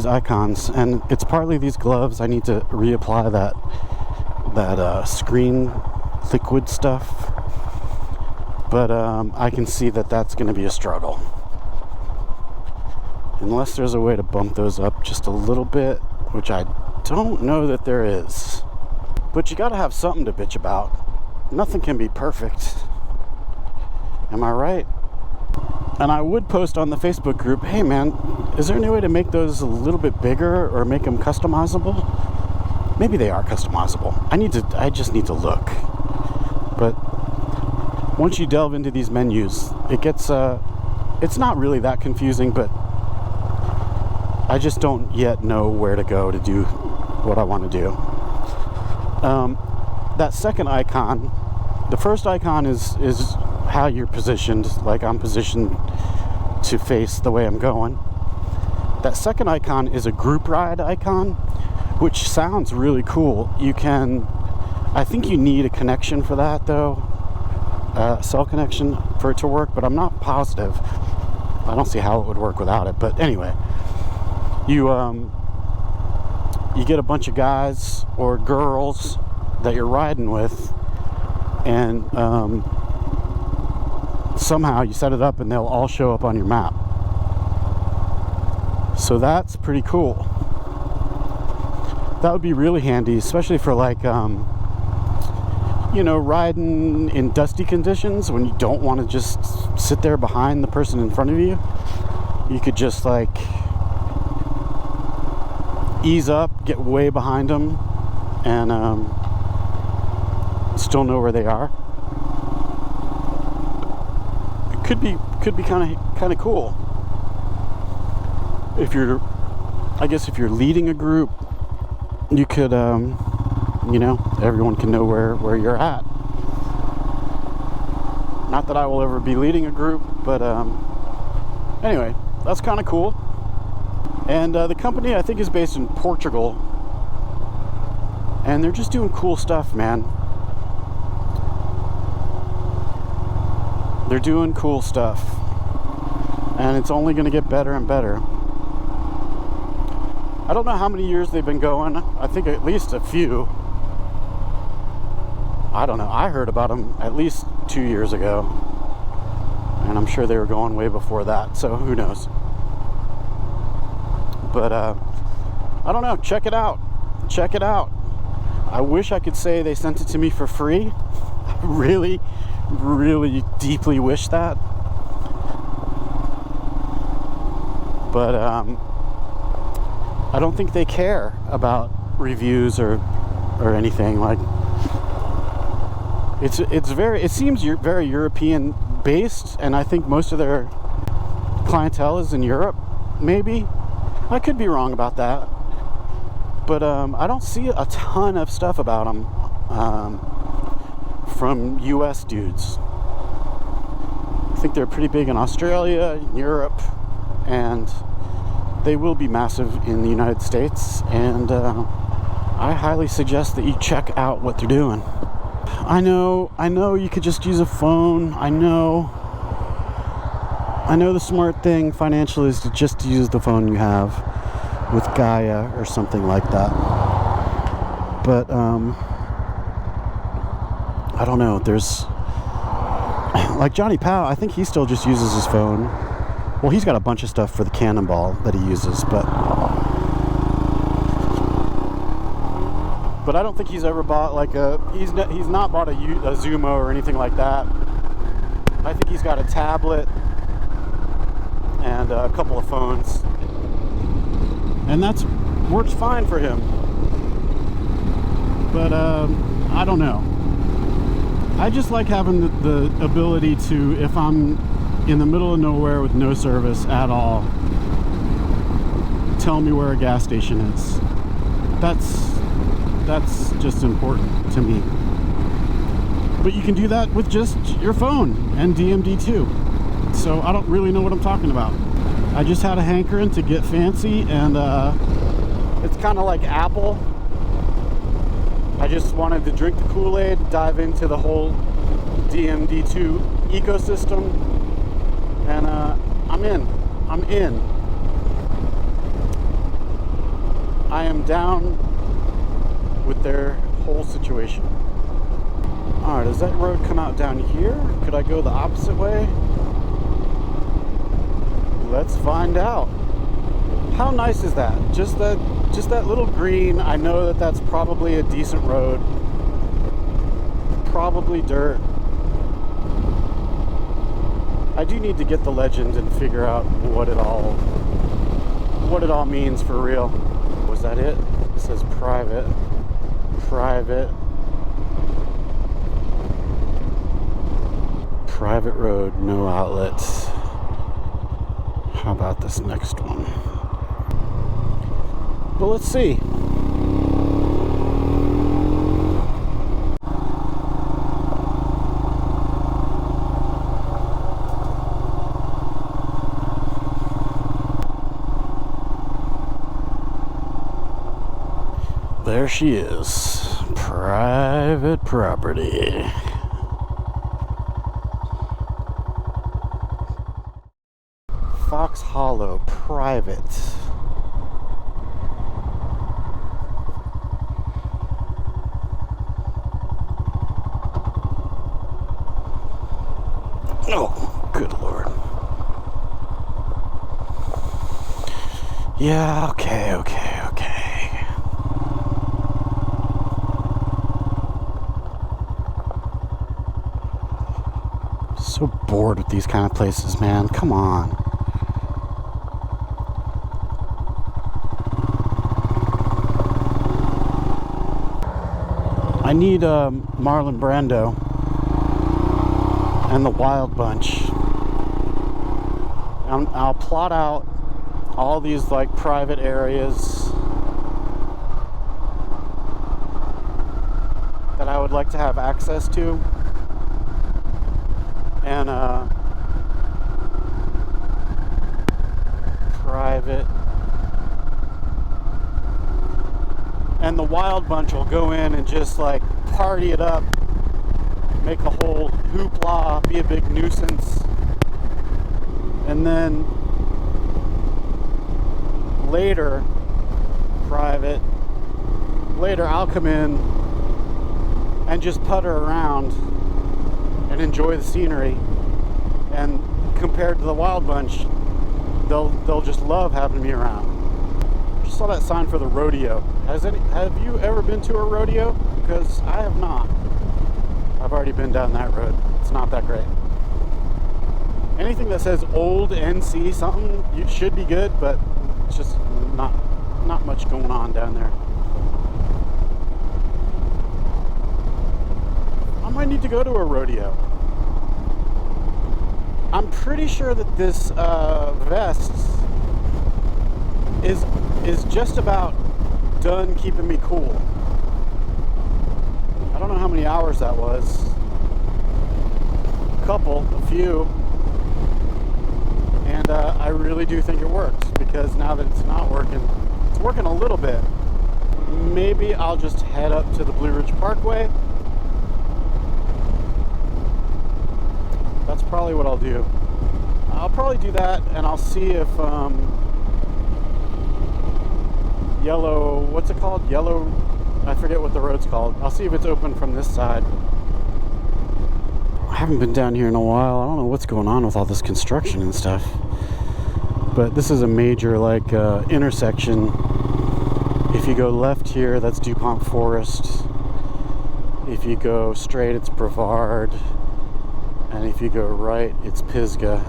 icons, and it's partly these gloves. I need to reapply that screen liquid stuff. But I can see that that's going to be a struggle. Unless there's a way to bump those up just a little bit, which I don't know that there is. But you gotta have something to bitch about. Nothing can be perfect. Am I right? And I would post on the Facebook group, hey man, is there any way to make those a little bit bigger or make them customizable? Maybe they are customizable. I just need to look. But once you delve into these menus, it gets, it's not really that confusing, but I just don't yet know where to go to do what I want to do. That second icon, the first icon is how you're positioned, like I'm positioned to face the way I'm going. That second icon is a group ride icon, which sounds really cool. I think you need a connection for that though, cell connection for it to work, but I'm not positive. I don't see how it would work without it, but anyway, you get a bunch of guys or girls that you're riding with, and somehow you set it up and they'll all show up on your map. So that's pretty cool. That would be really handy, especially for like riding in dusty conditions when you don't want to just sit there behind the person in front of you. You could just like ease up, get way behind them, and still know where they are. It could be kind of cool. If you're leading a group, you could everyone can know where you're at. Not that I will ever be leading a group, but anyway, that's kind of cool. And the company, I think, is based in Portugal. And they're just doing cool stuff, man. They're doing cool stuff. And it's only going to get better and better. I don't know how many years they've been going. I think at least a few. I don't know. I heard about them at least 2 years ago. And I'm sure they were going way before that. So who knows? But I don't know. Check it out. Check it out. I wish I could say they sent it to me for free. I really, really deeply wish that. But I don't think they care about reviews or anything. Like it seems very European based, and I think most of their clientele is in Europe. Maybe I could be wrong about that. But I don't see a ton of stuff about them from US dudes. I think they're pretty big in Australia, Europe, and they will be massive in the United States. And I highly suggest that you check out what they're doing. I know you could just use a phone. I know the smart thing financially is to just use the phone you have with Gaia or something like that. But I don't know. There's like Johnny Powell. I think he still just uses his phone. Well, he's got a bunch of stuff for the Cannonball that he uses, but I don't think he's ever bought like he's not bought a Zumo or anything like that. I think he's got a tablet and a couple of phones, and that's works fine for him. But I don't know. I just like having the ability to, if I'm in the middle of nowhere with no service at all, tell me where a gas station is. That's just important to me. But you can do that with just your phone and DMD2. So I don't really know what I'm talking about. I just had a hankering to get fancy, and it's kind of like Apple. I just wanted to drink the Kool-Aid, dive into the whole DMD2 ecosystem, and I'm in. I am down with their whole situation. Alright, does that road come out down here? Could I go the opposite way? Let's find out. How nice is that? Just that little green. I know that that's probably a decent road. Probably dirt. I do need to get the legend and figure out what it all means for real. Was that it? It says private. Private road, no outlets. How about this next one? But let's see. There she is. Private property. Fox Hollow, private. Oh, good Lord. Yeah, okay. So bored with these kind of places, man. Come on. I need Marlon Brando and the Wild Bunch. I'll plot out all these like private areas that I would like to have access to, and private, and the Wild Bunch will go in and just like party it up, make a whole hoopla, be a big nuisance, and then later, private, later I'll come in and just putter around and enjoy the scenery. And compared to the Wild Bunch, they'll just love having me around. Just saw that sign for the rodeo. Have you ever been to a rodeo? Because I have not. I've already been down that road. It's not that great. Anything that says old NC something, you should be good, but it's just not much going on down there. I might need to go to a rodeo. I'm pretty sure that this vest is just about done keeping me cool. I don't know how many hours that was. A few. And I really do think it works, because now that it's not working, it's working a little bit. Maybe I'll just head up to the Blue Ridge Parkway. That's probably what I'll do. I'll probably do that, and I'll see if yellow, what's it called? Yellow, I forget what the road's called. I'll see if it's open from this side. haven't been down here in a while. I don't know what's going on with all this construction and stuff. But this is a major like intersection. If you go left here, that's DuPont Forest. If you go straight, it's Brevard. And if you go right, it's Pisgah.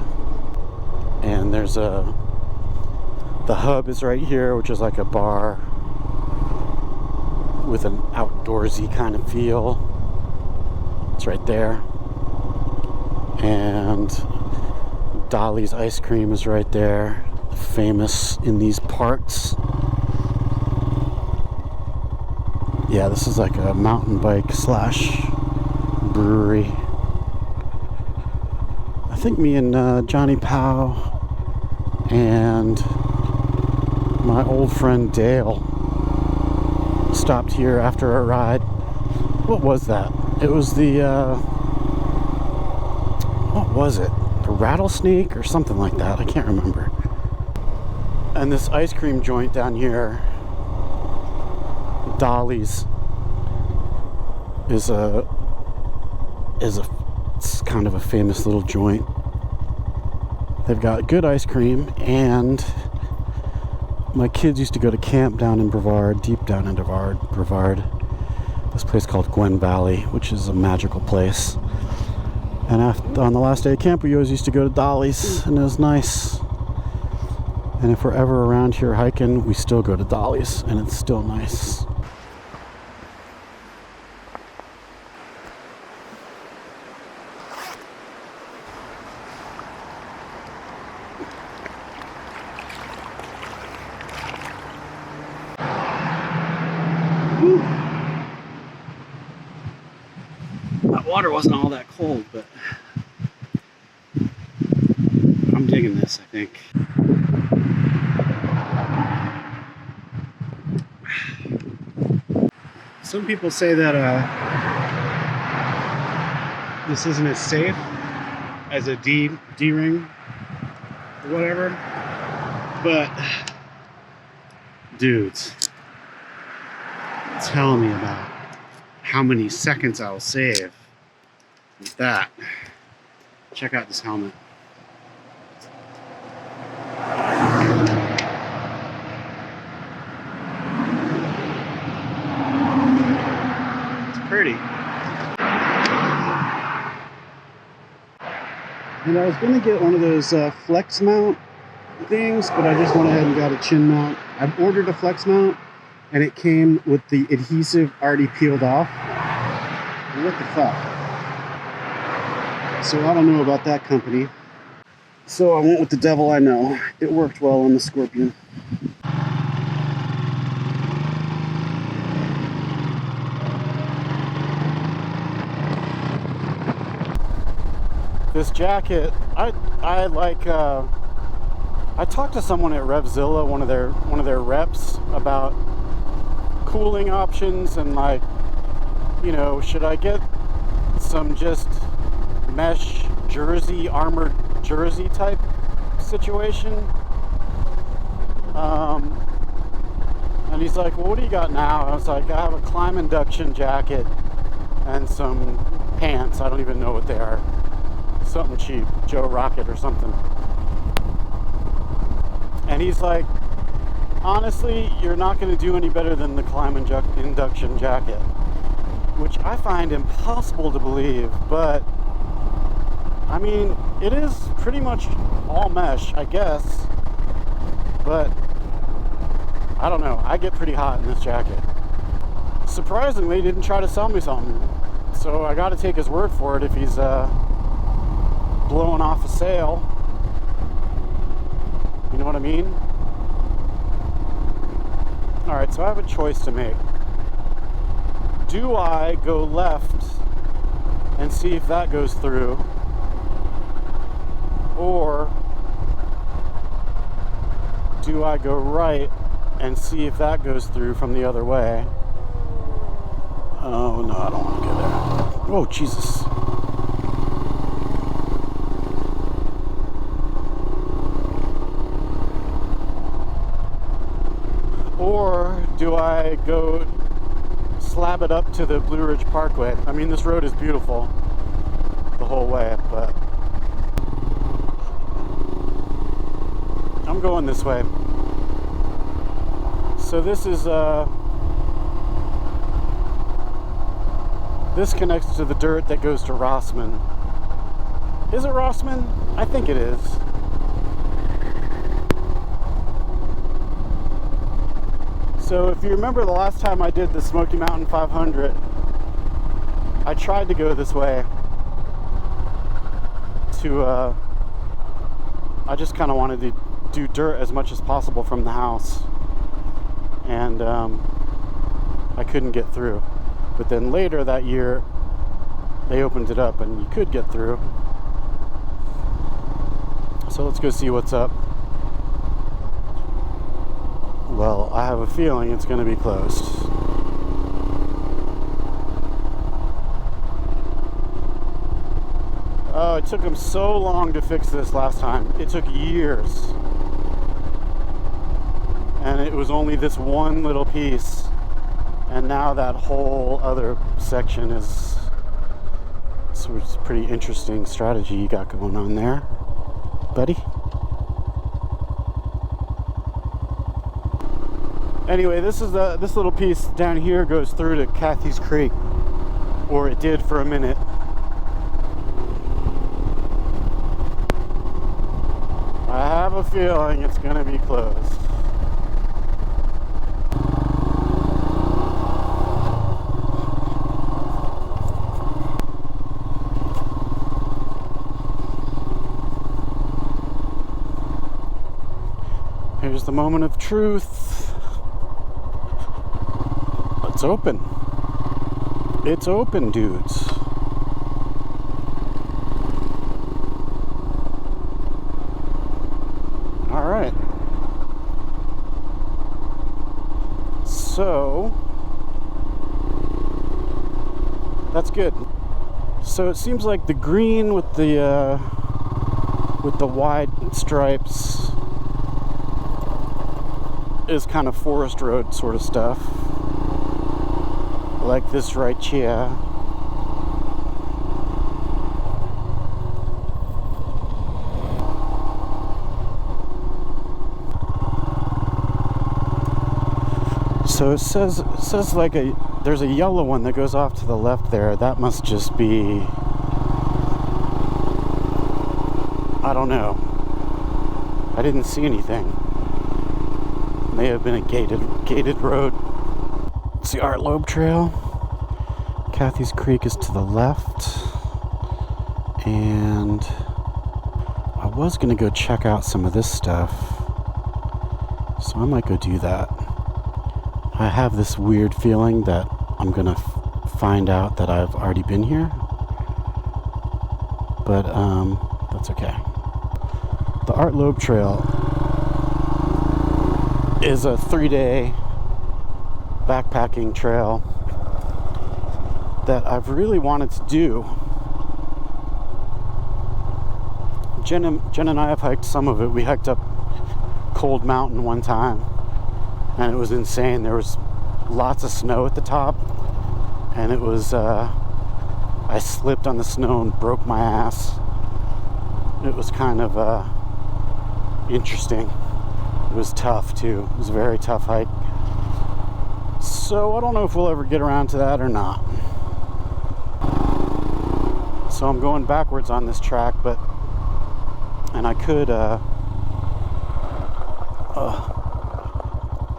And there's the hub is right here, which is like a bar with an outdoorsy kind of feel. It's right there. And Dolly's ice cream is right there, famous in these parts. Yeah, this is like a mountain bike slash brewery. I think me and Johnny Powell and my old friend Dale stopped here after a ride. What was that? It was the what was it? The Rattlesnake or something like that. I can't remember. And this ice cream joint down here, Dolly's, is it's kind of a famous little joint. They've got good ice cream, and my kids used to go to camp down in Brevard, deep down in Brevard. This place called Gwen Valley, which is a magical place. And on the last day of camp, we always used to go to Dolly's, and it was nice. And if we're ever around here hiking, we still go to Dolly's, and it's still nice. Woo. That water wasn't all that cold, but I'm digging this, I think. Some people say that this isn't as safe as a D-ring or whatever, but dudes, tell me about how many seconds I'll save with that. Check out this helmet. Pretty. And I was going to get one of those flex mount things, but I just went ahead and got a chin mount. I've ordered a flex mount, and it came with the adhesive already peeled off. What the fuck? So I don't know about that company. So I went with the devil I know. It worked well on the Scorpion. This jacket, I talked to someone at Revzilla, one of their reps, about cooling options and like, you know, should I get some just mesh jersey, armored jersey type situation? And he's like, well, what do you got now? I was like, I have a climb induction jacket and some pants. I don't even know what they are. Something cheap, Joe Rocket or something. And he's like, honestly, you're not going to do any better than the climb induction jacket, which I find impossible to believe, but I mean, it is pretty much all mesh, I guess, but I don't know, I get pretty hot in this jacket. Surprisingly, he didn't try to sell me something, so I got to take his word for it if he's blowing off a sale. You know what I mean? Alright, so I have a choice to make. Do I go left and see if that goes through? Or do I go right and see if that goes through from the other way? Oh no, I don't want to go there. Oh Jesus. Or do I go slab it up to the Blue Ridge Parkway? I mean, this road is beautiful. The whole way, but I'm going this way. So this is this connects to the dirt that goes to Rossman. Is it Rossman? I think it is. So if you remember the last time I did the Smoky Mountain 500, I tried to go this way to, I just kind of wanted to do dirt as much as possible from the house. And I couldn't get through. But then later that year, they opened it up and you could get through. So let's go see what's up. Well, I have a feeling it's going to be closed. Oh, it took them so long to fix this last time. It took years. And it was only this one little piece. And now that whole other section is... So it's a pretty interesting strategy you got going on there, buddy. Anyway, this little piece down here goes through to Cathy's Creek, or it did for a minute. I have a feeling it's going to be closed. Here's the moment of truth. It's open. It's open, dudes. All right. So that's good. So it seems like the green with the wide stripes is kind of forest road sort of stuff. Like this right here. So it says like there's a yellow one that goes off to the left there. That must just be, I don't know. I didn't see anything. May have been a gated road. It's the Art Loeb Trail. Cathy's Creek is to the left. And I was going to go check out some of this stuff. So I might go do that. I have this weird feeling that I'm going to find out that I've already been here. But that's okay. The Art Loeb Trail is a 3-day backpacking trail that I've really wanted to do. Jen and I have hiked some of it. We hiked up Cold Mountain one time, and it was insane. There was lots of snow at the top, and it was I slipped on the snow and broke my ass. It was kind of interesting. It was tough too. It was a very tough hike. So I don't know if we'll ever get around to that or not. So I'm going backwards on this track, and I could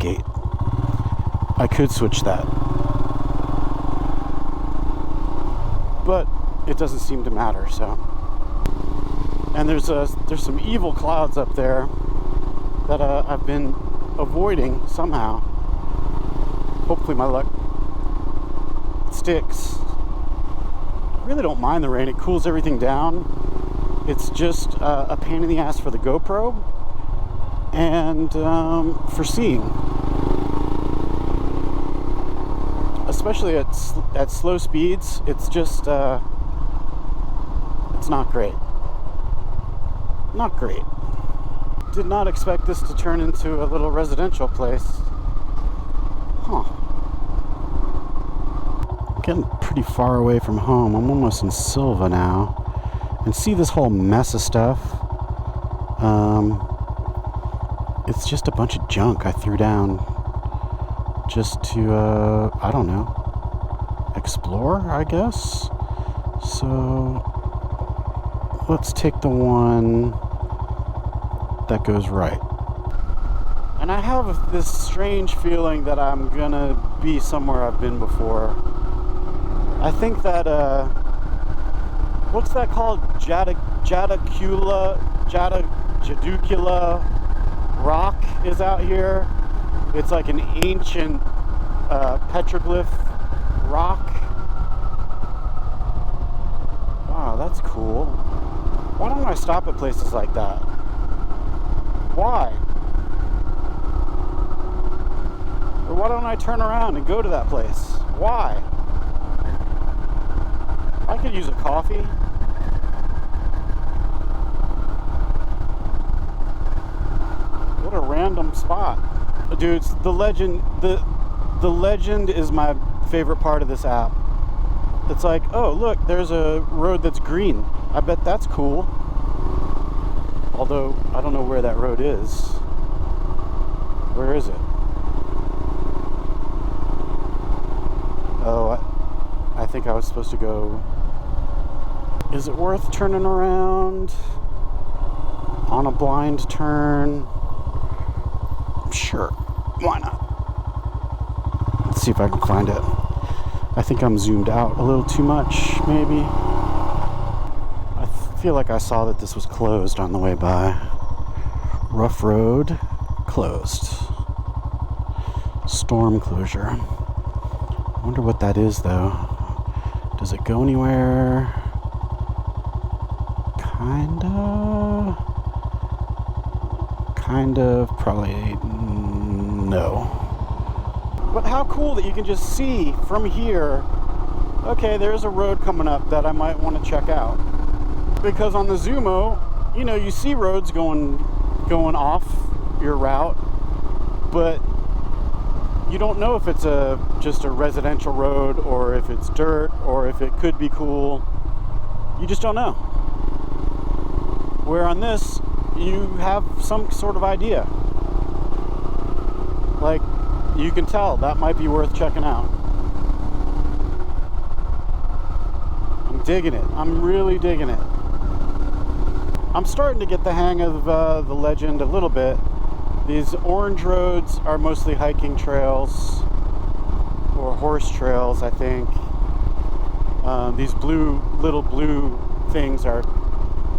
gate. I could switch that, but it doesn't seem to matter. So, and there's some evil clouds up there that I've been avoiding somehow. Hopefully my luck sticks. I really don't mind the rain. It cools everything down. It's just a pain in the ass for the GoPro and for seeing. Especially at slow speeds, it's just, it's not great. Not great. Did not expect this to turn into a little residential place. Huh. I'm getting pretty far away from home. I'm almost in Silva now. and see this whole mess of stuff. It's just a bunch of junk I threw down just to, I don't know, explore, I guess. So let's take the one that goes right. And I have this strange feeling that I'm gonna be somewhere I've been before. I think that, what's that called? Jadacula rock is out here. It's like an ancient petroglyph rock. Wow, that's cool. Why don't I stop at places like that? Why? Or why don't I turn around and go to that place? Why? I could use a coffee. What a random spot. Dudes, the legend is my favorite part of this app. It's like, oh look, there's a road that's green. I bet that's cool. Although I don't know where that road is. Where is it? Oh, I think I was supposed to go. Is it worth turning around on a blind turn? Sure, why not? Let's see if I can find it. I think I'm zoomed out a little too much, maybe. I feel like I saw that this was closed on the way by. Rough road, closed. Storm closure. I wonder what that is, though. Does it go anywhere? Kind of, probably no. But how cool that you can just see from here, okay, there's a road coming up that I might want to check out. Because on the Zumo, you know, you see roads going off your route, but you don't know if it's just a residential road or if it's dirt or if it could be cool. You just don't know. Where on this, you have some sort of idea. Like, you can tell that might be worth checking out. I'm digging it. I'm really digging it. I'm starting to get the hang of the legend a little bit. These orange roads are mostly hiking trails or horse trails, I think. These little blue things are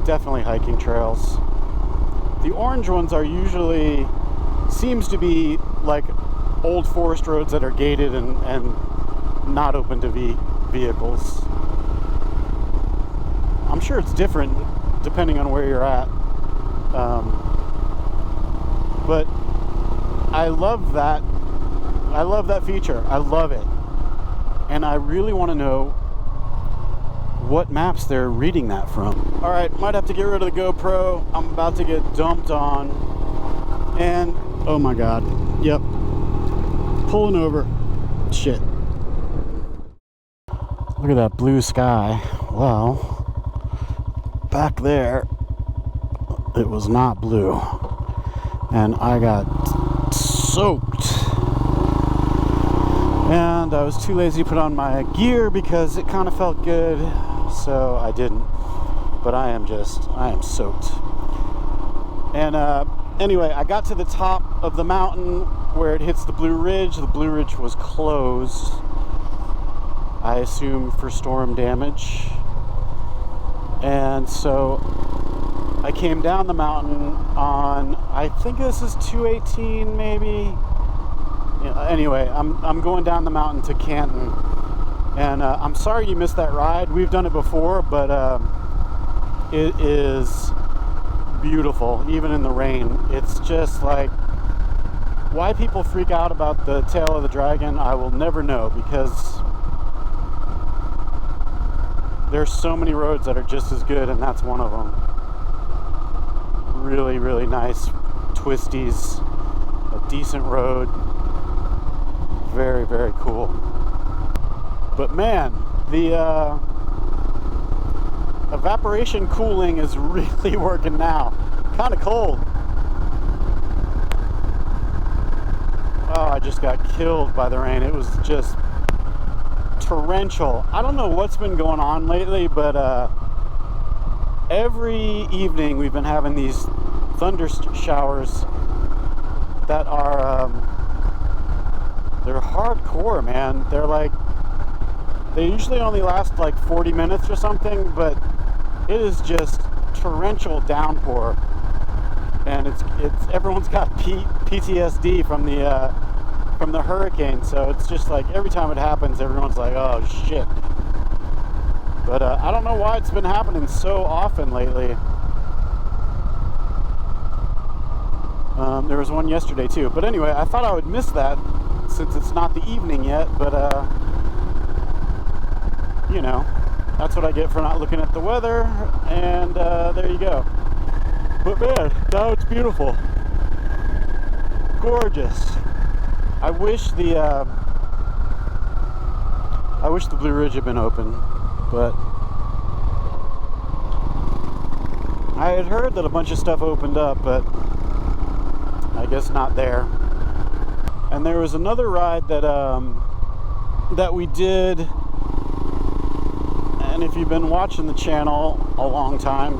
definitely hiking trails. The orange ones are usually, seems to be like old forest roads that are gated and not open to vehicles. I'm sure it's different depending on where you're at. But I love that. I love that feature. I love it. And I really want to know what maps they're reading that from. All right, might have to get rid of the GoPro. I'm about to get dumped on. And, oh my God. Yep. Pulling over. Shit. Look at that blue sky. Well, back there, it was not blue. And I got soaked. And I was too lazy to put on my gear because it kind of felt good. So I didn't. But I am soaked. And anyway, I got to the top of the mountain where it hits the Blue Ridge. The Blue Ridge was closed, I assume for storm damage. And so I came down the mountain on, I think this is 218 maybe. Anyway, I'm going down the mountain to Canton. And I'm sorry you missed that ride. We've done it before, but it is beautiful, even in the rain. It's just like, why people freak out about the tail of the dragon, I will never know, because there's so many roads that are just as good, and that's one of them. Really, really nice twisties, a decent road. Very, very cool. But man, Evaporation cooling is really working now. Kind of cold. Oh, I just got killed by the rain. It was just torrential. I don't know what's been going on lately, but every evening we've been having these thunder showers that are they're hardcore, man. They're like, they usually only last like 40 minutes or something, but it is just torrential downpour, and it's everyone's got PTSD from the hurricane. So it's just like every time it happens, everyone's like, oh shit. But I don't know why it's been happening so often lately. There was one yesterday too. But anyway, I thought I would miss that since it's not the evening yet. But you know, that's what I get for not looking at the weather. And there you go. But man, now it's beautiful. Gorgeous. I wish the Blue Ridge had been open, but I had heard that a bunch of stuff opened up, but I guess not there. And there was another ride that that we did, and if you've been watching the channel a long time,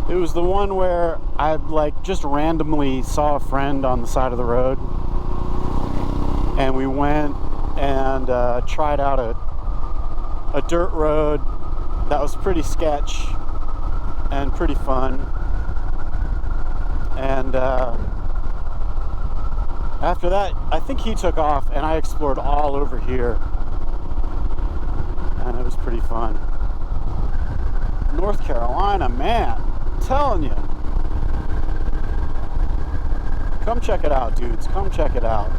it was the one where I like just randomly saw a friend on the side of the road, and we went and tried out a dirt road that was pretty sketch and pretty fun. And after that, I think he took off and I explored all over here, and it was pretty fun. North Carolina, man, I'm telling you, come check it out, dudes. Come check it out.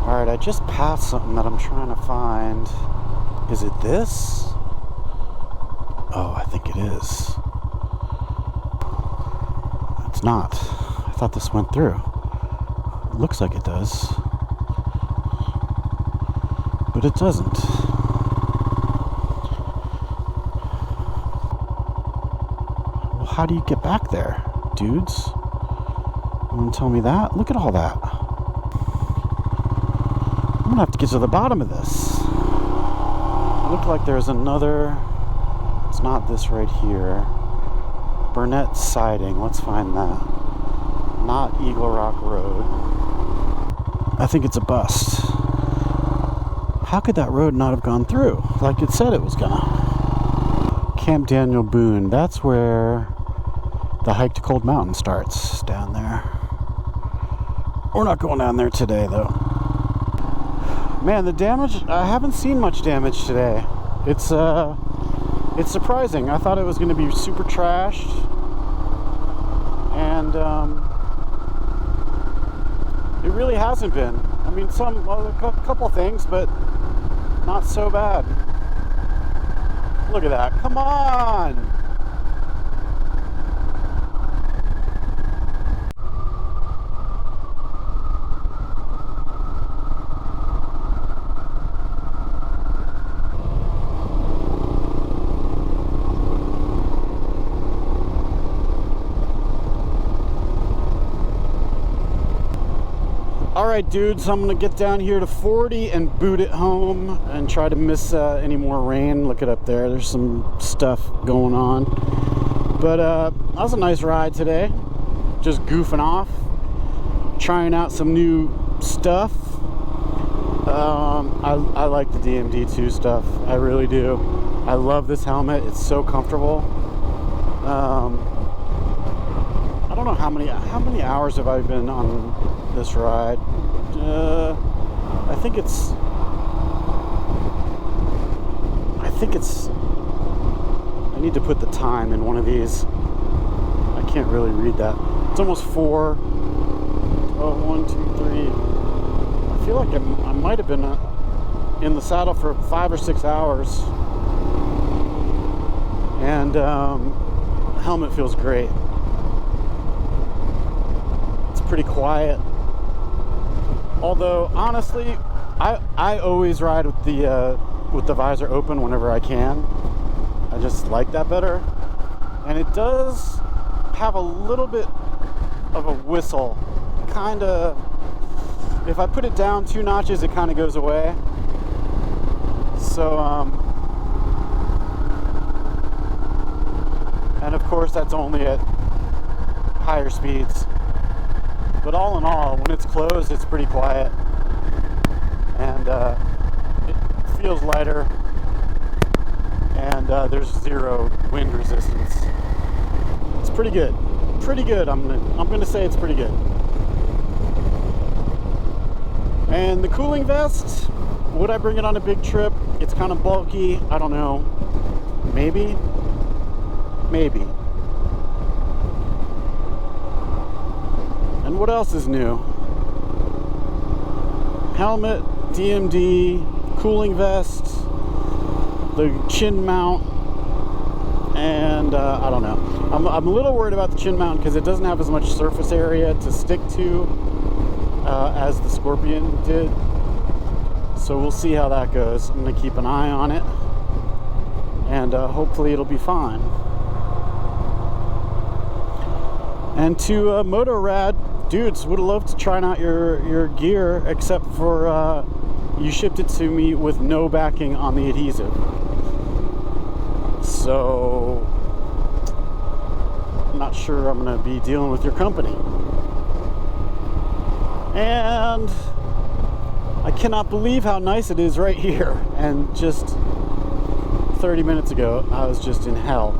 All right, I just passed something that I'm trying to find. Is it this? Oh, I think it is. It's not. I thought this went through. It looks like it does, but it doesn't. Well, how do you get back there, dudes? You want to tell me that? Look at all that. I'm gonna have to get to the bottom of this. It looked like there's another. It's not this right here. Burnett Siding. Let's find that. Not Eagle Rock Road. I think it's a bust. How could that road not have gone through like it said it was gonna? Camp Daniel Boone. That's where the hike to Cold Mountain starts, down there. We're not going down there today, though. Man, the damage, I haven't seen much damage today. It's surprising. I thought it was going to be super trashed, and it really hasn't been. I mean, a couple things, but not so bad. Look at that. Come on! Alright, dudes, I'm going to get down here to 40 and boot it home and try to miss any more rain. Look it up there. There's some stuff going on. But that was a nice ride today. Just goofing off. Trying out some new stuff. I like the DMD2 stuff. I really do. I love this helmet. It's so comfortable. I don't know how many hours have I been on this ride. I think it's I need to put the time in one of these. I can't really read that. It's almost 4. 1, 2, 3. I feel like I might have been in the saddle for 5 or 6 hours, and the helmet feels great. It's pretty quiet. Although honestly, I always ride with the visor open whenever I can. I just like that better. And it does have a little bit of a whistle. Kind of, if I put it down 2 notches, it kind of goes away. So, and of course that's only at higher speeds. But all in all, when it's closed, it's pretty quiet. And it feels lighter. And there's 0 wind resistance. It's pretty good. Pretty good. I'm gonna say it's pretty good. And the cooling vest, would I bring it on a big trip? It's kind of bulky. I don't know. Maybe. And what else is new? Helmet, DMD, cooling vest, the chin mount, and I don't know. I'm a little worried about the chin mount because it doesn't have as much surface area to stick to as the Scorpion did. So we'll see how that goes. I'm going to keep an eye on it, and hopefully it'll be fine. And to Motorrad, dudes, would love to try out your gear, except for you shipped it to me with no backing on the adhesive. So I'm not sure I'm going to be dealing with your company. And I cannot believe how nice it is right here. And just 30 minutes ago, I was just in hell.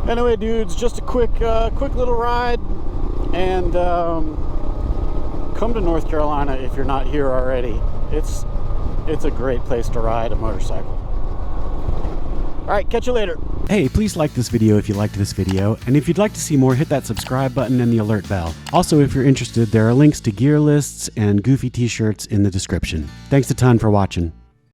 Anyway, dudes, just a quick little ride. And come to North Carolina if you're not here already. It's a great place to ride a motorcycle. All right, catch you later. Hey, please like this video if you liked this video, and if you'd like to see more, hit that subscribe button and the alert bell. Also, if you're interested, there are links to gear lists and goofy t-shirts in the description. Thanks a ton for watching.